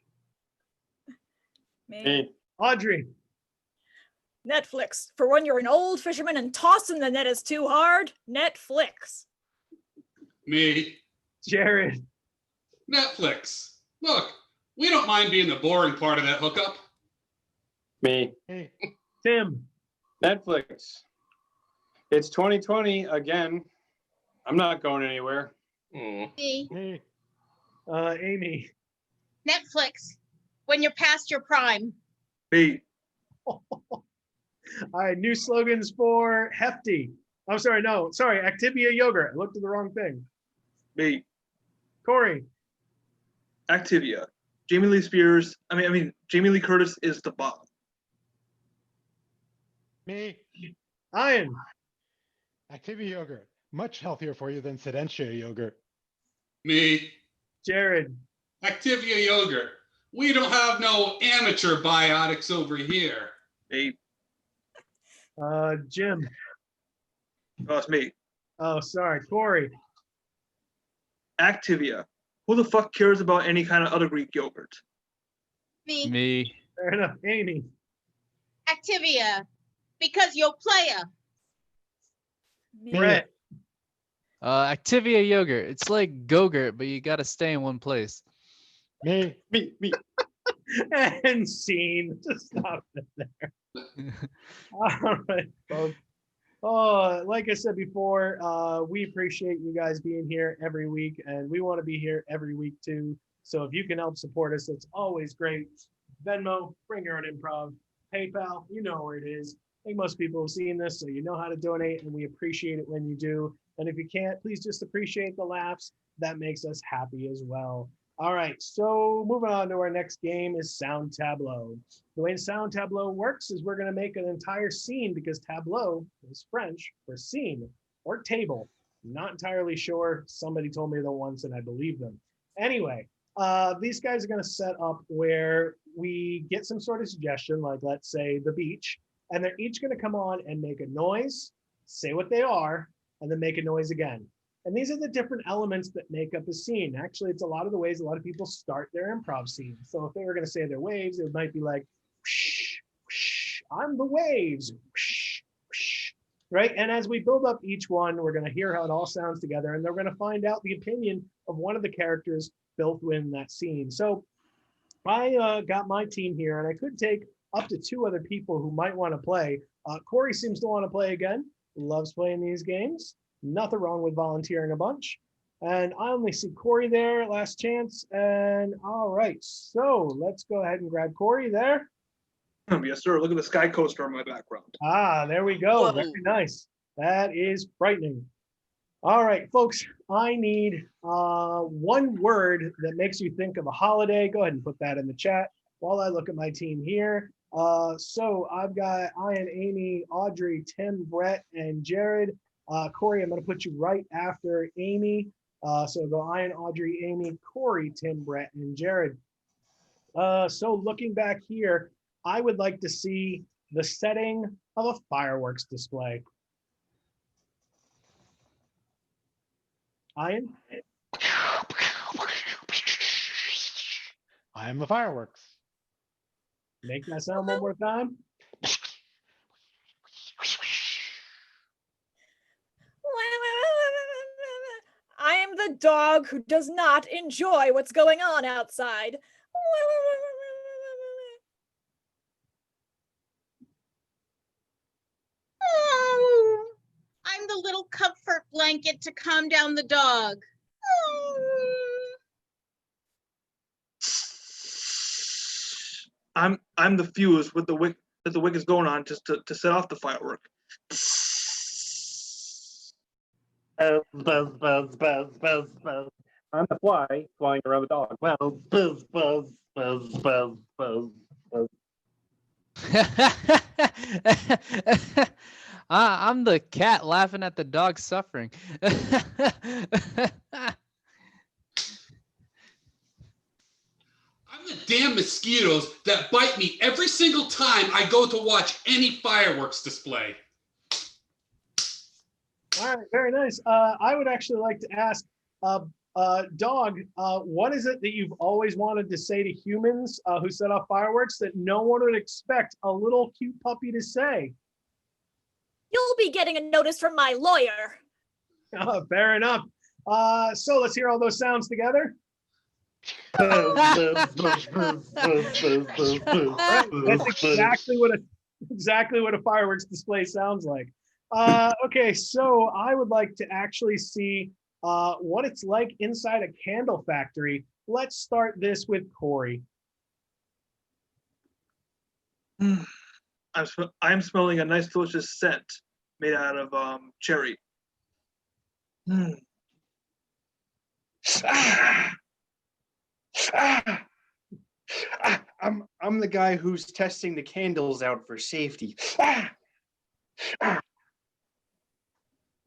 Me. Audrey. Netflix. For when you're an old fisherman and tossing the net is too hard, Netflix. Me. Jared. Netflix. Look, we don't mind being the boring part of that hookup. Me. Hey. Tim. Netflix. It's 2020 again. I'm not going anywhere. Me. Hey. Amy. Netflix. When you're past your prime. Me. All right, new slogans for Hefty. I'm sorry, no, sorry, Activia yogurt. I looked at the wrong thing. Me. Corey. Activia. Jamie Lee Spears. Jamie Lee Curtis is the bomb. Me. Ian. Activia yogurt. Much healthier for you than Sedentia yogurt. Me. Jared. Activia yogurt. We don't have no amateur biotics over here. Me. Jim. Oh, it's me. Oh, sorry, Corey. Activia. Who the fuck cares about any kind of other Greek yogurt? Me. Me. Fair enough. Amy. Activia. Because you'll play a. Brett. Activia yogurt. It's like Go-Gurt, but you gotta stay in one place. Me. And scene. Just stop it there. All right, folks. Oh, like I said before, we appreciate you guys being here every week, and we want to be here every week too. So if you can help support us, it's always great. Venmo, Bring Your Own Improv, PayPal, you know where it is. I think most people have seen this, so you know how to donate, and we appreciate it when you do. And if you can't, please just appreciate the laughs. That makes us happy as well. All right, so moving on to our next game is Sound Tableau. The way Sound Tableau works is we're going to make an entire scene, because tableau is French for scene or table. Not entirely sure. Somebody told me that once and I believe them. Anyway, these guys are going to set up where we get some sort of suggestion, like let's say the beach, and they're each going to come on and make a noise, say what they are, and then make a noise again. And these are the different elements that make up a scene. Actually, it's a lot of the ways a lot of people start their improv scene. So if they were going to say their waves, it might be like, whoosh, whoosh, I'm the waves, whoosh, whoosh, right? And as we build up each one, we're going to hear how it all sounds together, and they're going to find out the opinion of one of the characters built within that scene. So I got my team here, and I could take up to 2 other people who might want to play. Corey seems to want to play again, loves playing these games. Nothing wrong with volunteering a bunch. And I only see Corey there, last chance. And all right, so let's go ahead and grab Corey there. Yes, sir. Look at the sky coaster in my background. Ah, there we go. Whoa. Very nice. That is frightening. All right, folks, I need one word that makes you think of a holiday. Go ahead and put that in the chat while I look at my team here. So I've got Ian, Amy, Audrey, Tim, Brett, and Jared. Corey, I'm going to put you right after Amy. So go Ian, Audrey, Amy, Corey, Tim, Brett, and Jared. So looking back here, I would like to see the setting of a fireworks display. Ian? I am the fireworks. Make that sound one more time. I am the dog who does not enjoy what's going on outside. Oh, I'm the little comfort blanket to calm down the dog. I'm the fuse with the wick that the wick is going on just to set off the firework. Buzz, buzz, buzz, buzz, buzz, buzz. I'm the fly flying around the dog. Well, buzz, buzz, buzz, buzz, buzz, buzz. I'm the cat laughing at the dog suffering. I'm the damn mosquitoes that bite me every single time I go to watch any fireworks display. All right, very nice. I would actually like to ask, Dog, what is it that you've always wanted to say to humans who set off fireworks that no one would expect a little cute puppy to say? You'll be getting a notice from my lawyer. Fair enough. So let's hear all those sounds together. Right, that's exactly what a fireworks display sounds like. Okay, so I would like to actually see what it's like inside a candle factory. Let's start this with Corey. I'm smelling a nice delicious scent made out of cherry. I'm the guy who's testing the candles out for safety.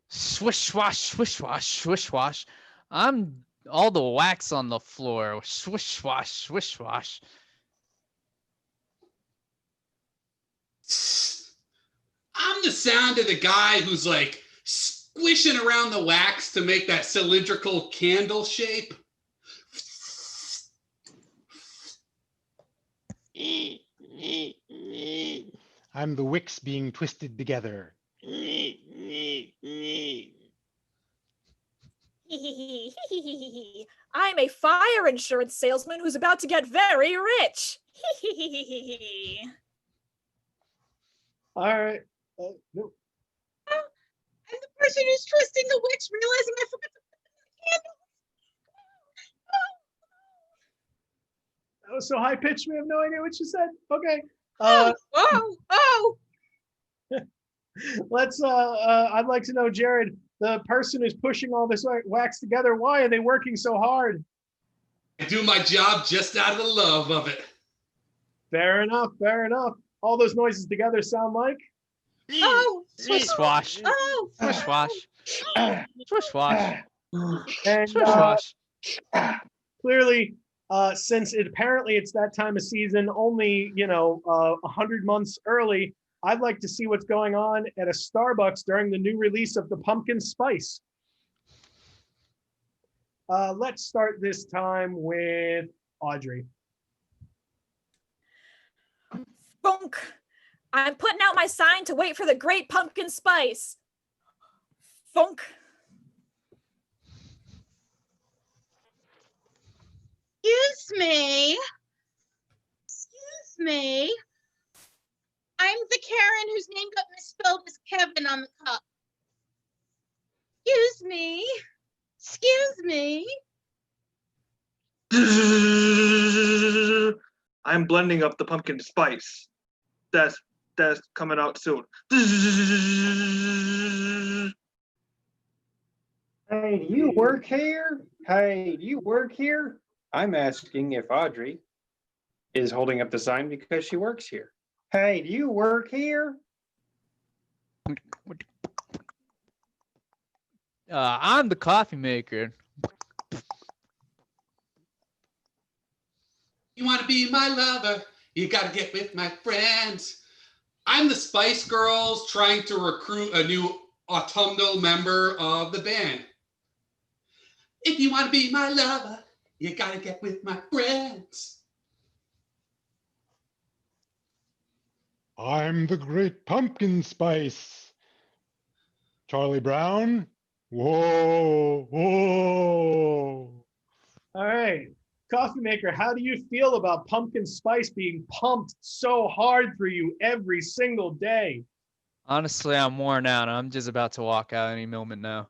Swish swash, swish swash, swish swash. I'm all the wax on the floor. Swish swash, swish swash. I'm the sound of the guy who's like squishing around the wax to make that cylindrical candle shape. I'm the wicks being twisted together. I'm a fire insurance salesman who's about to get very rich. All right. I'm No. the person who's twisting the wicks, realizing I forgot to put the candle. That was so high pitched, we have no idea what you said. Okay. Oh. Let's I'd like to know, Jared, the person who's pushing all this wax together, why are they working so hard? I do my job just out of the love of it. Fair enough. All those noises together sound like? Swish swash. Swish swash. Swish swash. And Swish swash. clearly, since apparently it's that time of season, only 100 months early, I'd like to see what's going on at a Starbucks during the new release of the pumpkin spice. Let's start this time with Audrey. Funk. I'm putting out my sign to wait for the great pumpkin spice. Funk. Excuse me. I'm the Karen whose name got misspelled as Kevin on the cup. Excuse me. I'm blending up the pumpkin spice. That's coming out soon. Hey, do you work here? I'm asking if Audrey is holding up the sign because she works here. Hey, do you work here? I'm the coffee maker. You want to be my lover? You got to get with my friends. I'm the Spice Girls trying to recruit a new autumnal member of the band. If you want to be my lover, you got to get with my friends. I'm the great pumpkin spice. Charlie Brown, Whoa, whoa. All right. Coffee maker, how do you feel about pumpkin spice being pumped so hard for you every single day? Honestly, I'm worn out. I'm just about to walk out any moment now.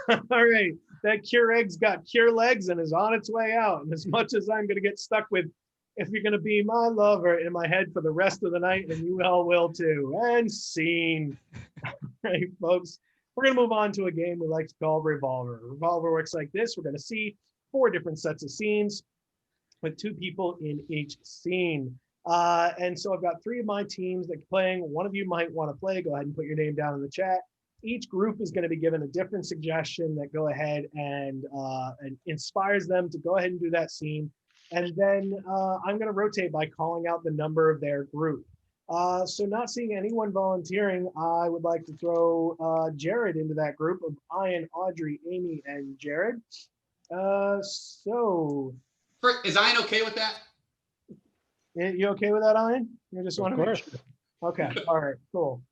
All right. That Keurig's got cure legs and is on its way out. And as much as I'm going to get stuck with, if you're going to be my lover in my head for the rest of the night, and you all will too. And scene. All right, folks. We're going to move on to a game we like to call Revolver. Revolver works like this. We're going to see 4 different sets of scenes with 2 people in each scene. And so I've got 3 of my teams that are playing. One of you might want to play. Go ahead and put your name down in the chat. Each group is going to be given a different suggestion that go ahead and inspires them to go ahead and do that scene. And then I'm going to rotate by calling out the number of their group. So not seeing anyone volunteering, I would like to throw Jared into that group of Ian, Audrey, Amy, and Jared. Is Ian okay with that? You okay with that, Ian? You just want to make sure. Okay. All right. Cool.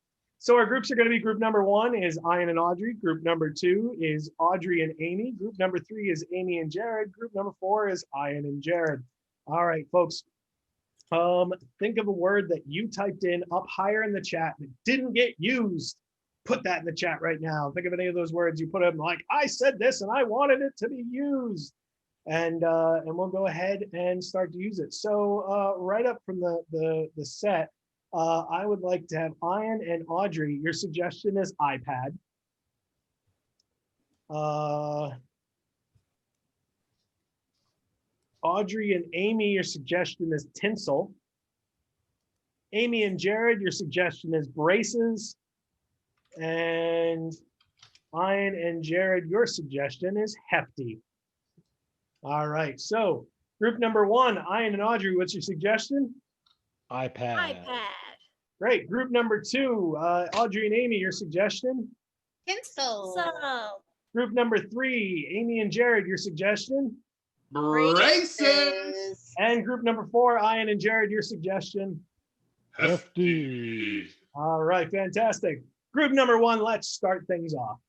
So our groups are going to be: group number 1 is Ian and Audrey. Group number 2 is Audrey and Amy. Group number 3 is Amy and Jared. Group number 4 is Ian and Jared. All right, folks. Think of a word that you typed in up higher in the chat that didn't get used. Put that in the chat right now. Think of any of those words you put up like, I said this and I wanted it to be used. And we'll go ahead and start to use it. So right up from the set, I would like to have Ian and Audrey. Your suggestion is iPad. Audrey and Amy, your suggestion is tinsel. Amy and Jared, your suggestion is braces. And Ian and Jared, your suggestion is hefty. All right, so group number 1, Ian and Audrey, what's your suggestion? iPad. Great. Group number 2, Audrey and Amy, your suggestion? Tinsel. Group number 3, Amy and Jared, your suggestion? Braces. And group number 4, Ian and Jared, your suggestion? Hefty. All right, fantastic. Group number 1, let's start things off.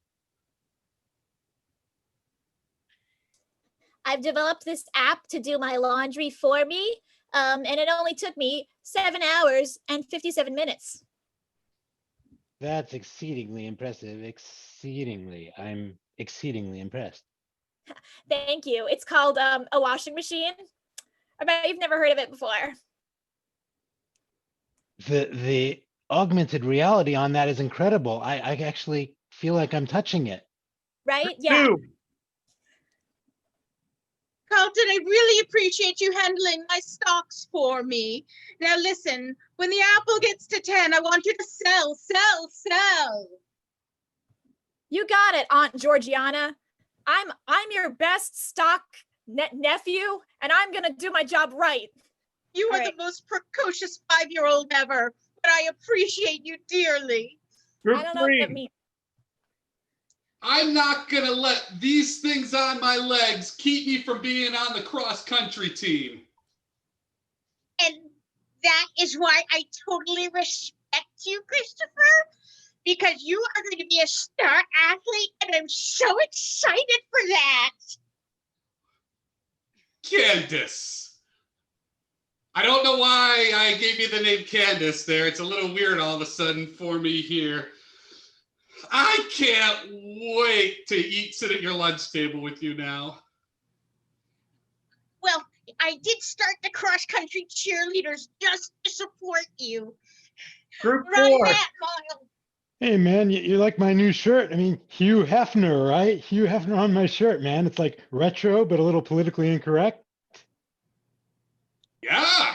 I've developed this app to do my laundry for me, and it only took me 7 hours and 57 minutes. That's exceedingly impressive. I'm exceedingly impressed. Thank you. It's called a washing machine. I bet you've never heard of it before. The augmented reality on that is incredible. I actually feel like I'm touching it. Right? Yeah. Carlton, I really appreciate you handling my stocks for me. Now listen, when the apple gets to 10, I want you to sell. You got it, Aunt Georgiana. I'm your best stock nephew, and I'm gonna do my job right. You are the most precocious 5-year-old ever, but I appreciate you dearly. I don't know what that means. I'm not gonna let these things on my legs keep me from being on the cross-country team. And that is why I totally respect you, Christopher, because you are going to be a star athlete, and I'm so excited for that. Candace. I don't know why I gave you the name Candace there. It's a little weird all of a sudden for me here. I can't wait to sit at your lunch table with you now. Well, I did start the cross-country cheerleaders just to support you. Group Run 4. that mile. Hey man, you like my new shirt? I mean, Hugh Hefner, right? Hugh Hefner on my shirt, man. It's like retro, but a little politically incorrect. Yeah.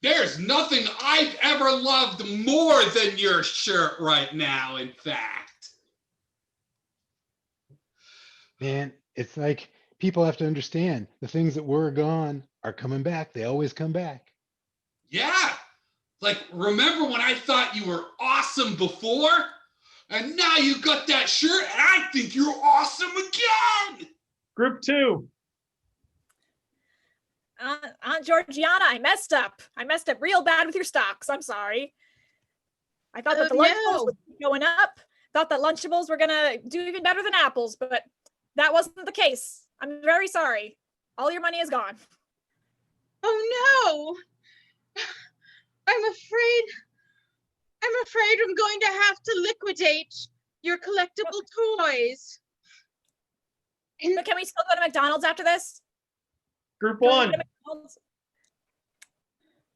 There's nothing I've ever loved more than your shirt right now, in fact. Man, it's like people have to understand the things that were gone are coming back. They always come back. Yeah. Like, remember when I thought you were awesome before? And now you got that shirt and I think you're awesome again. Group 2. Aunt Georgiana, I messed up. I messed up real bad with your stocks. I'm sorry. I thought that the lunch bowls would keep going up, thought that Lunchables were gonna do even better than apples, but that wasn't the case. I'm very sorry. All your money is gone. Oh no! I'm afraid I'm going to have to liquidate your collectible toys. But can we still go to McDonald's after this? Group Can we go one. to McDonald's?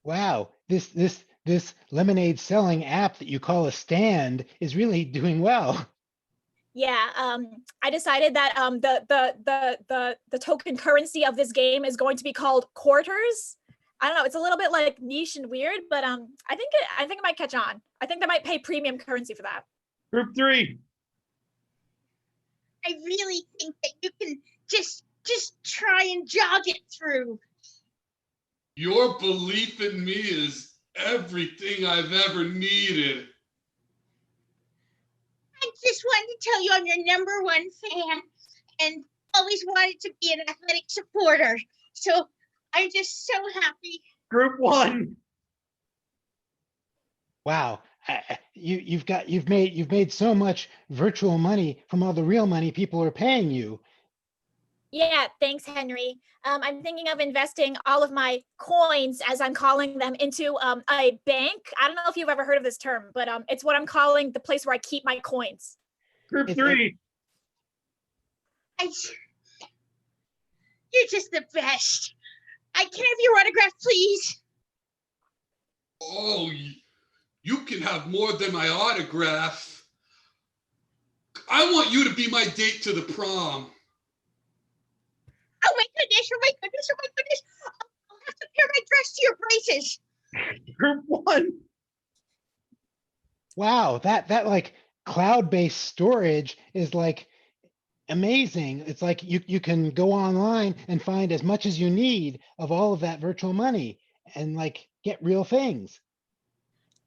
Wow, this lemonade selling app that you call a stand is really doing well. Yeah, I decided that the token currency of this game is going to be called quarters. I don't know, it's a little bit like niche and weird, but I think it might catch on. I think they might pay premium currency for that. Group three. I really think that you can just try and jog it through. Your belief in me is everything I've ever needed. I just wanted to tell you I'm your number one fan and always wanted to be an athletic supporter. So I'm just so happy. Group one. Wow, you've made so much virtual money from all the real money people are paying you. Yeah, thanks, Henry. I'm thinking of investing all of my coins, as I'm calling them, into a bank. I don't know if you've ever heard of this term, but it's what I'm calling the place where I keep my coins. Group three. You're just the best. Can I have your autograph, please? Oh, you can have more than my autograph. I want you to be my date to the prom. Oh my goodness, oh my goodness, oh my goodness. I'll have to pair my dress to your braces. Group one. Wow, that like cloud-based storage is like amazing. It's like you can go online and find as much as you need of all of that virtual money and like get real things.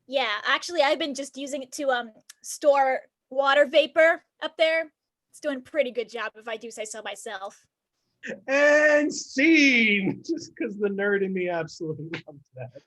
Yeah, actually, I've been just using it to store water vapor up there. It's doing a pretty good job, if I do say so myself. And scene. Just because the nerd in me absolutely loves that.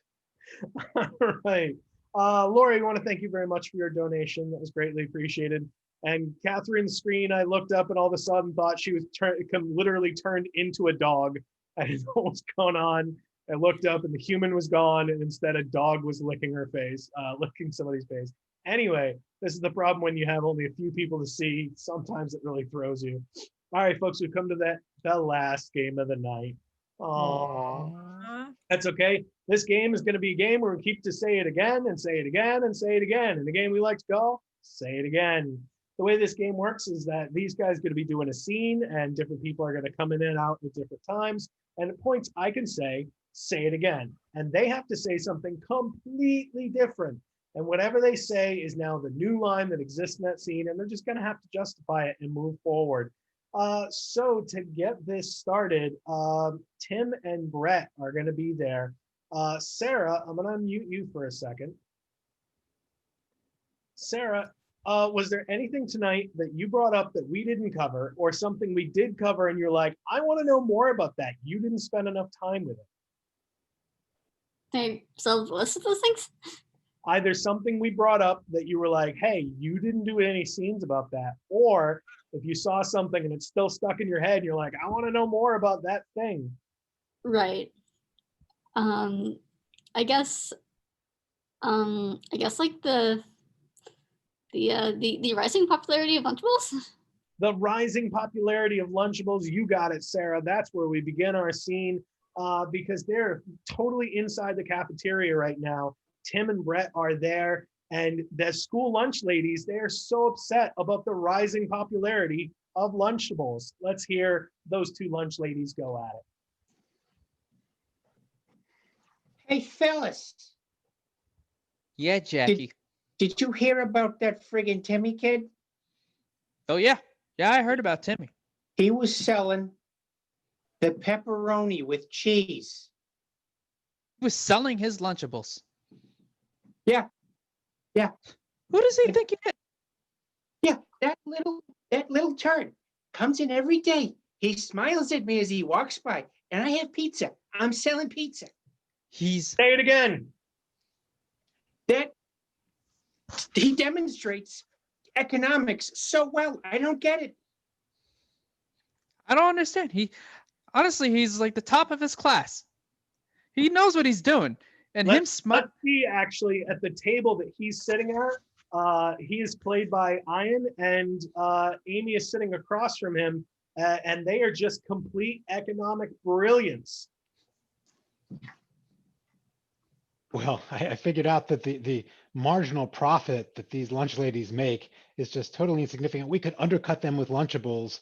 All right. Lori, I want to thank you very much for your donation. That was greatly appreciated. And Catherine's screen, I looked up and all of a sudden thought she was literally turned into a dog. I didn't know what was going on. I looked up and the human was gone, and instead a dog was licking her face, licking somebody's face. Anyway, this is the problem when you have only a few people to see. Sometimes it really throws you. All right, folks, we've come to the last game of the night. Aww. That's okay. This game is going to be a game where we keep to say it again and say it again and say it again. And the game we like to go, say it again. The way this game works is that these guys are going to be doing a scene and different people are going to come in and out at different times. And at points I can say it again. And they have to say something completely different. And whatever they say is now the new line that exists in that scene. And they're just going to have to justify it and move forward. So to get this started, Tim and Brett are going to be there. Sarah, I'm going to unmute you for a second. Sarah, was there anything tonight that you brought up that we didn't cover, or something we did cover and you're like, I want to know more about that? You didn't spend enough time with it. So what's those things? Either something we brought up that you were like, hey, you didn't do any scenes about that, or if you saw something and it's still stuck in your head, you're like, I want to know more about that thing. Right. I guess like the rising popularity of Lunchables. The rising popularity of Lunchables. You got it, Sarah. That's where we begin our scene, because they're totally inside the cafeteria right now. Tim and Brett are there. And the school lunch ladies, they are so upset about the rising popularity of Lunchables. Let's hear those two lunch ladies go at it. Hey, fellas. Yeah, Jackie. Did you hear about that friggin' Timmy kid? Oh, yeah. Yeah, I heard about Timmy. He was selling the pepperoni with cheese. He was selling his Lunchables. Yeah. Yeah. Who does he think he is? Yeah, that little turd comes in every day. He smiles at me as he walks by, and I have pizza. I'm selling pizza. Say it again. That he demonstrates economics so well. I don't get it. I don't understand. He's like the top of his class. He knows what he's doing. And Let's see, actually, at the table that he's sitting at, he is played by Ian, and Amy is sitting across from him, and they are just complete economic brilliance. Well, I figured out that the marginal profit that these lunch ladies make is just totally insignificant. We could undercut them with Lunchables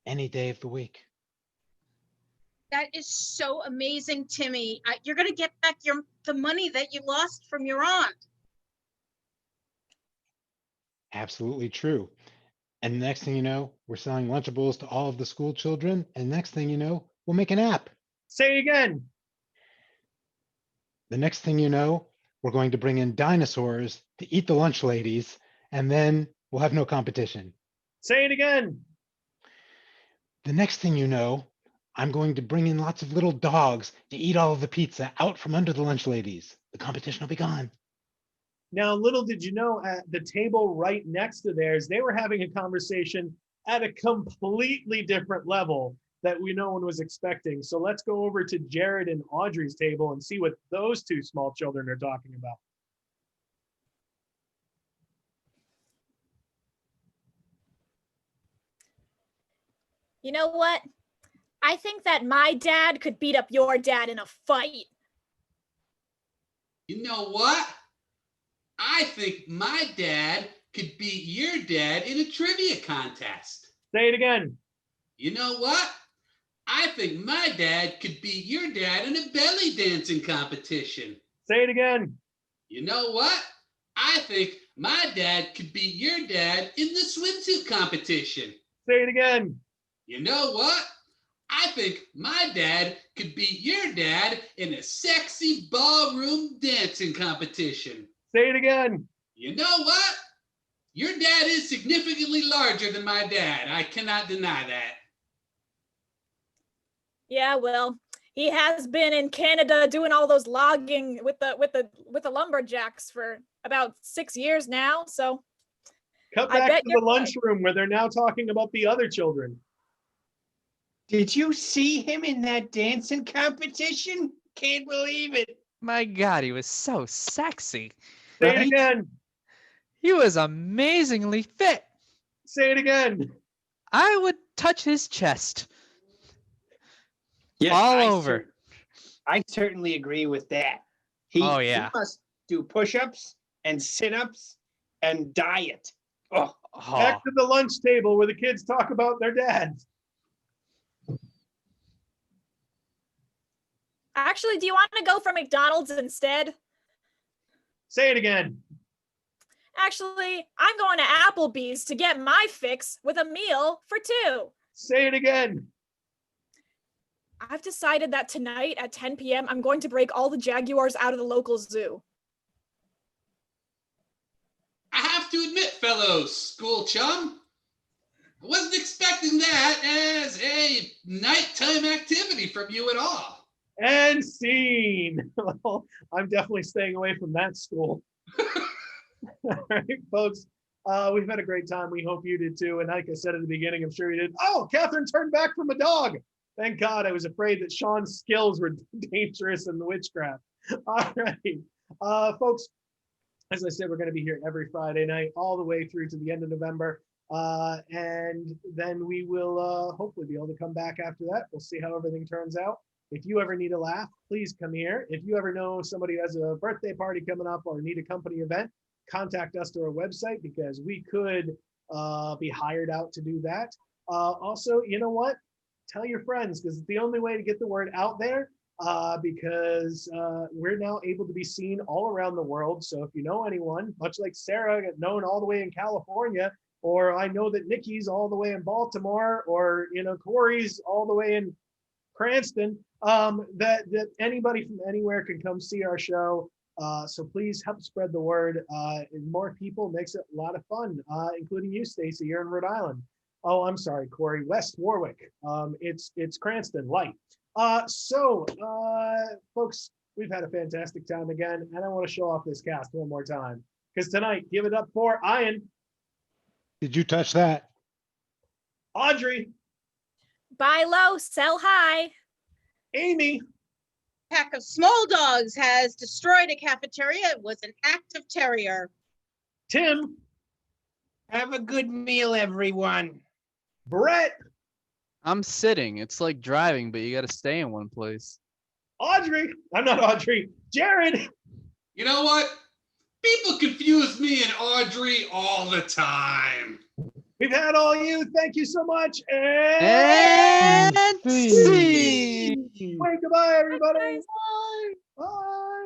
any day of the week. That is so amazing, Timmy. You're going to get back the money that you lost from your aunt. Absolutely true. And the next thing you know, we're selling Lunchables to all of the school children. And next thing you know, we'll make an app. Say it again. The next thing you know, we're going to bring in dinosaurs to eat the lunch ladies, and then we'll have no competition. Say it again. The next thing you know, I'm going to bring in lots of little dogs to eat all of the pizza out from under the lunch ladies. The competition will be gone. Now, little did you know, at the table right next to theirs, they were having a conversation at a completely different level that no one was expecting. So let's go over to Jared and Audrey's table and see what those two small children are talking about. You know what? I think that my dad could beat up your dad in a fight. You know what? I think my dad could beat your dad in a trivia contest. Say it again. You know what? I think my dad could beat your dad in a belly dancing competition. Say it again. You know what? I think my dad could beat your dad in the swimsuit competition. Say it again. You know what? I think my dad could beat your dad in a sexy ballroom dancing competition. Say it again. You know what? Your dad is significantly larger than my dad. I cannot deny that. Yeah, well, he has been in Canada doing all those logging with the lumberjacks for about 6 years now. So cut back to the lunchroom where they're now talking about the other children. Did you see him in that dancing competition? Can't believe it. My God, he was so sexy. Say it again. He was amazingly fit. Say it again. I would touch his chest. Yes, all over. I certainly agree with that. He must do push-ups and sit-ups and diet. Oh. Back to the lunch table where the kids talk about their dads. Actually, do you want to go for McDonald's instead? Say it again. Actually, I'm going to Applebee's to get my fix with a meal for two. Say it again. I've decided that tonight at 10 p.m. I'm going to break all the jaguars out of the local zoo. I have to admit, fellow school chum, I wasn't expecting that as a nighttime activity from you at all. And scene. Well, I'm definitely staying away from that school. All right, folks. We've had a great time. We hope you did too. And like I said at the beginning, I'm sure you did. Oh, Catherine turned back from a dog. Thank God. I was afraid that Sean's skills were dangerous in the witchcraft. All right, folks. As I said, we're going to be here every Friday night, all the way through to the end of November. And then we will hopefully be able to come back after that. We'll see how everything turns out. If you ever need a laugh, please come here. If you ever know somebody who has a birthday party coming up or need a company event, contact us through our website because we could be hired out to do that. Also, you know what? Tell your friends because it's the only way to get the word out there because we're now able to be seen all around the world. So if you know anyone, much like Sarah, known all the way in California, or I know that Nikki's all the way in Baltimore, or Corey's all the way in Cranston, that anybody from anywhere can come see our show. So please help spread the word. And more people makes it a lot of fun, including you, Stacy. You're in Rhode Island. Oh, I'm sorry, Corey. West Warwick. It's Cranston light. Folks, we've had a fantastic time again, and I want to show off this cast one more time because tonight, give it up for Ian. Did you touch that? Audrey. Buy low, sell high. Amy. Pack of small dogs has destroyed a cafeteria. It was an act of terror. Tim. Have a good meal, everyone. Brett. I'm sitting. It's like driving, but you got to stay in one place. Audrey. I'm not Audrey. Jared. You know what? People confuse me and Audrey all the time. We've had all you. Thank you so much. And see. Wait, goodbye, everybody. Bye. Bye.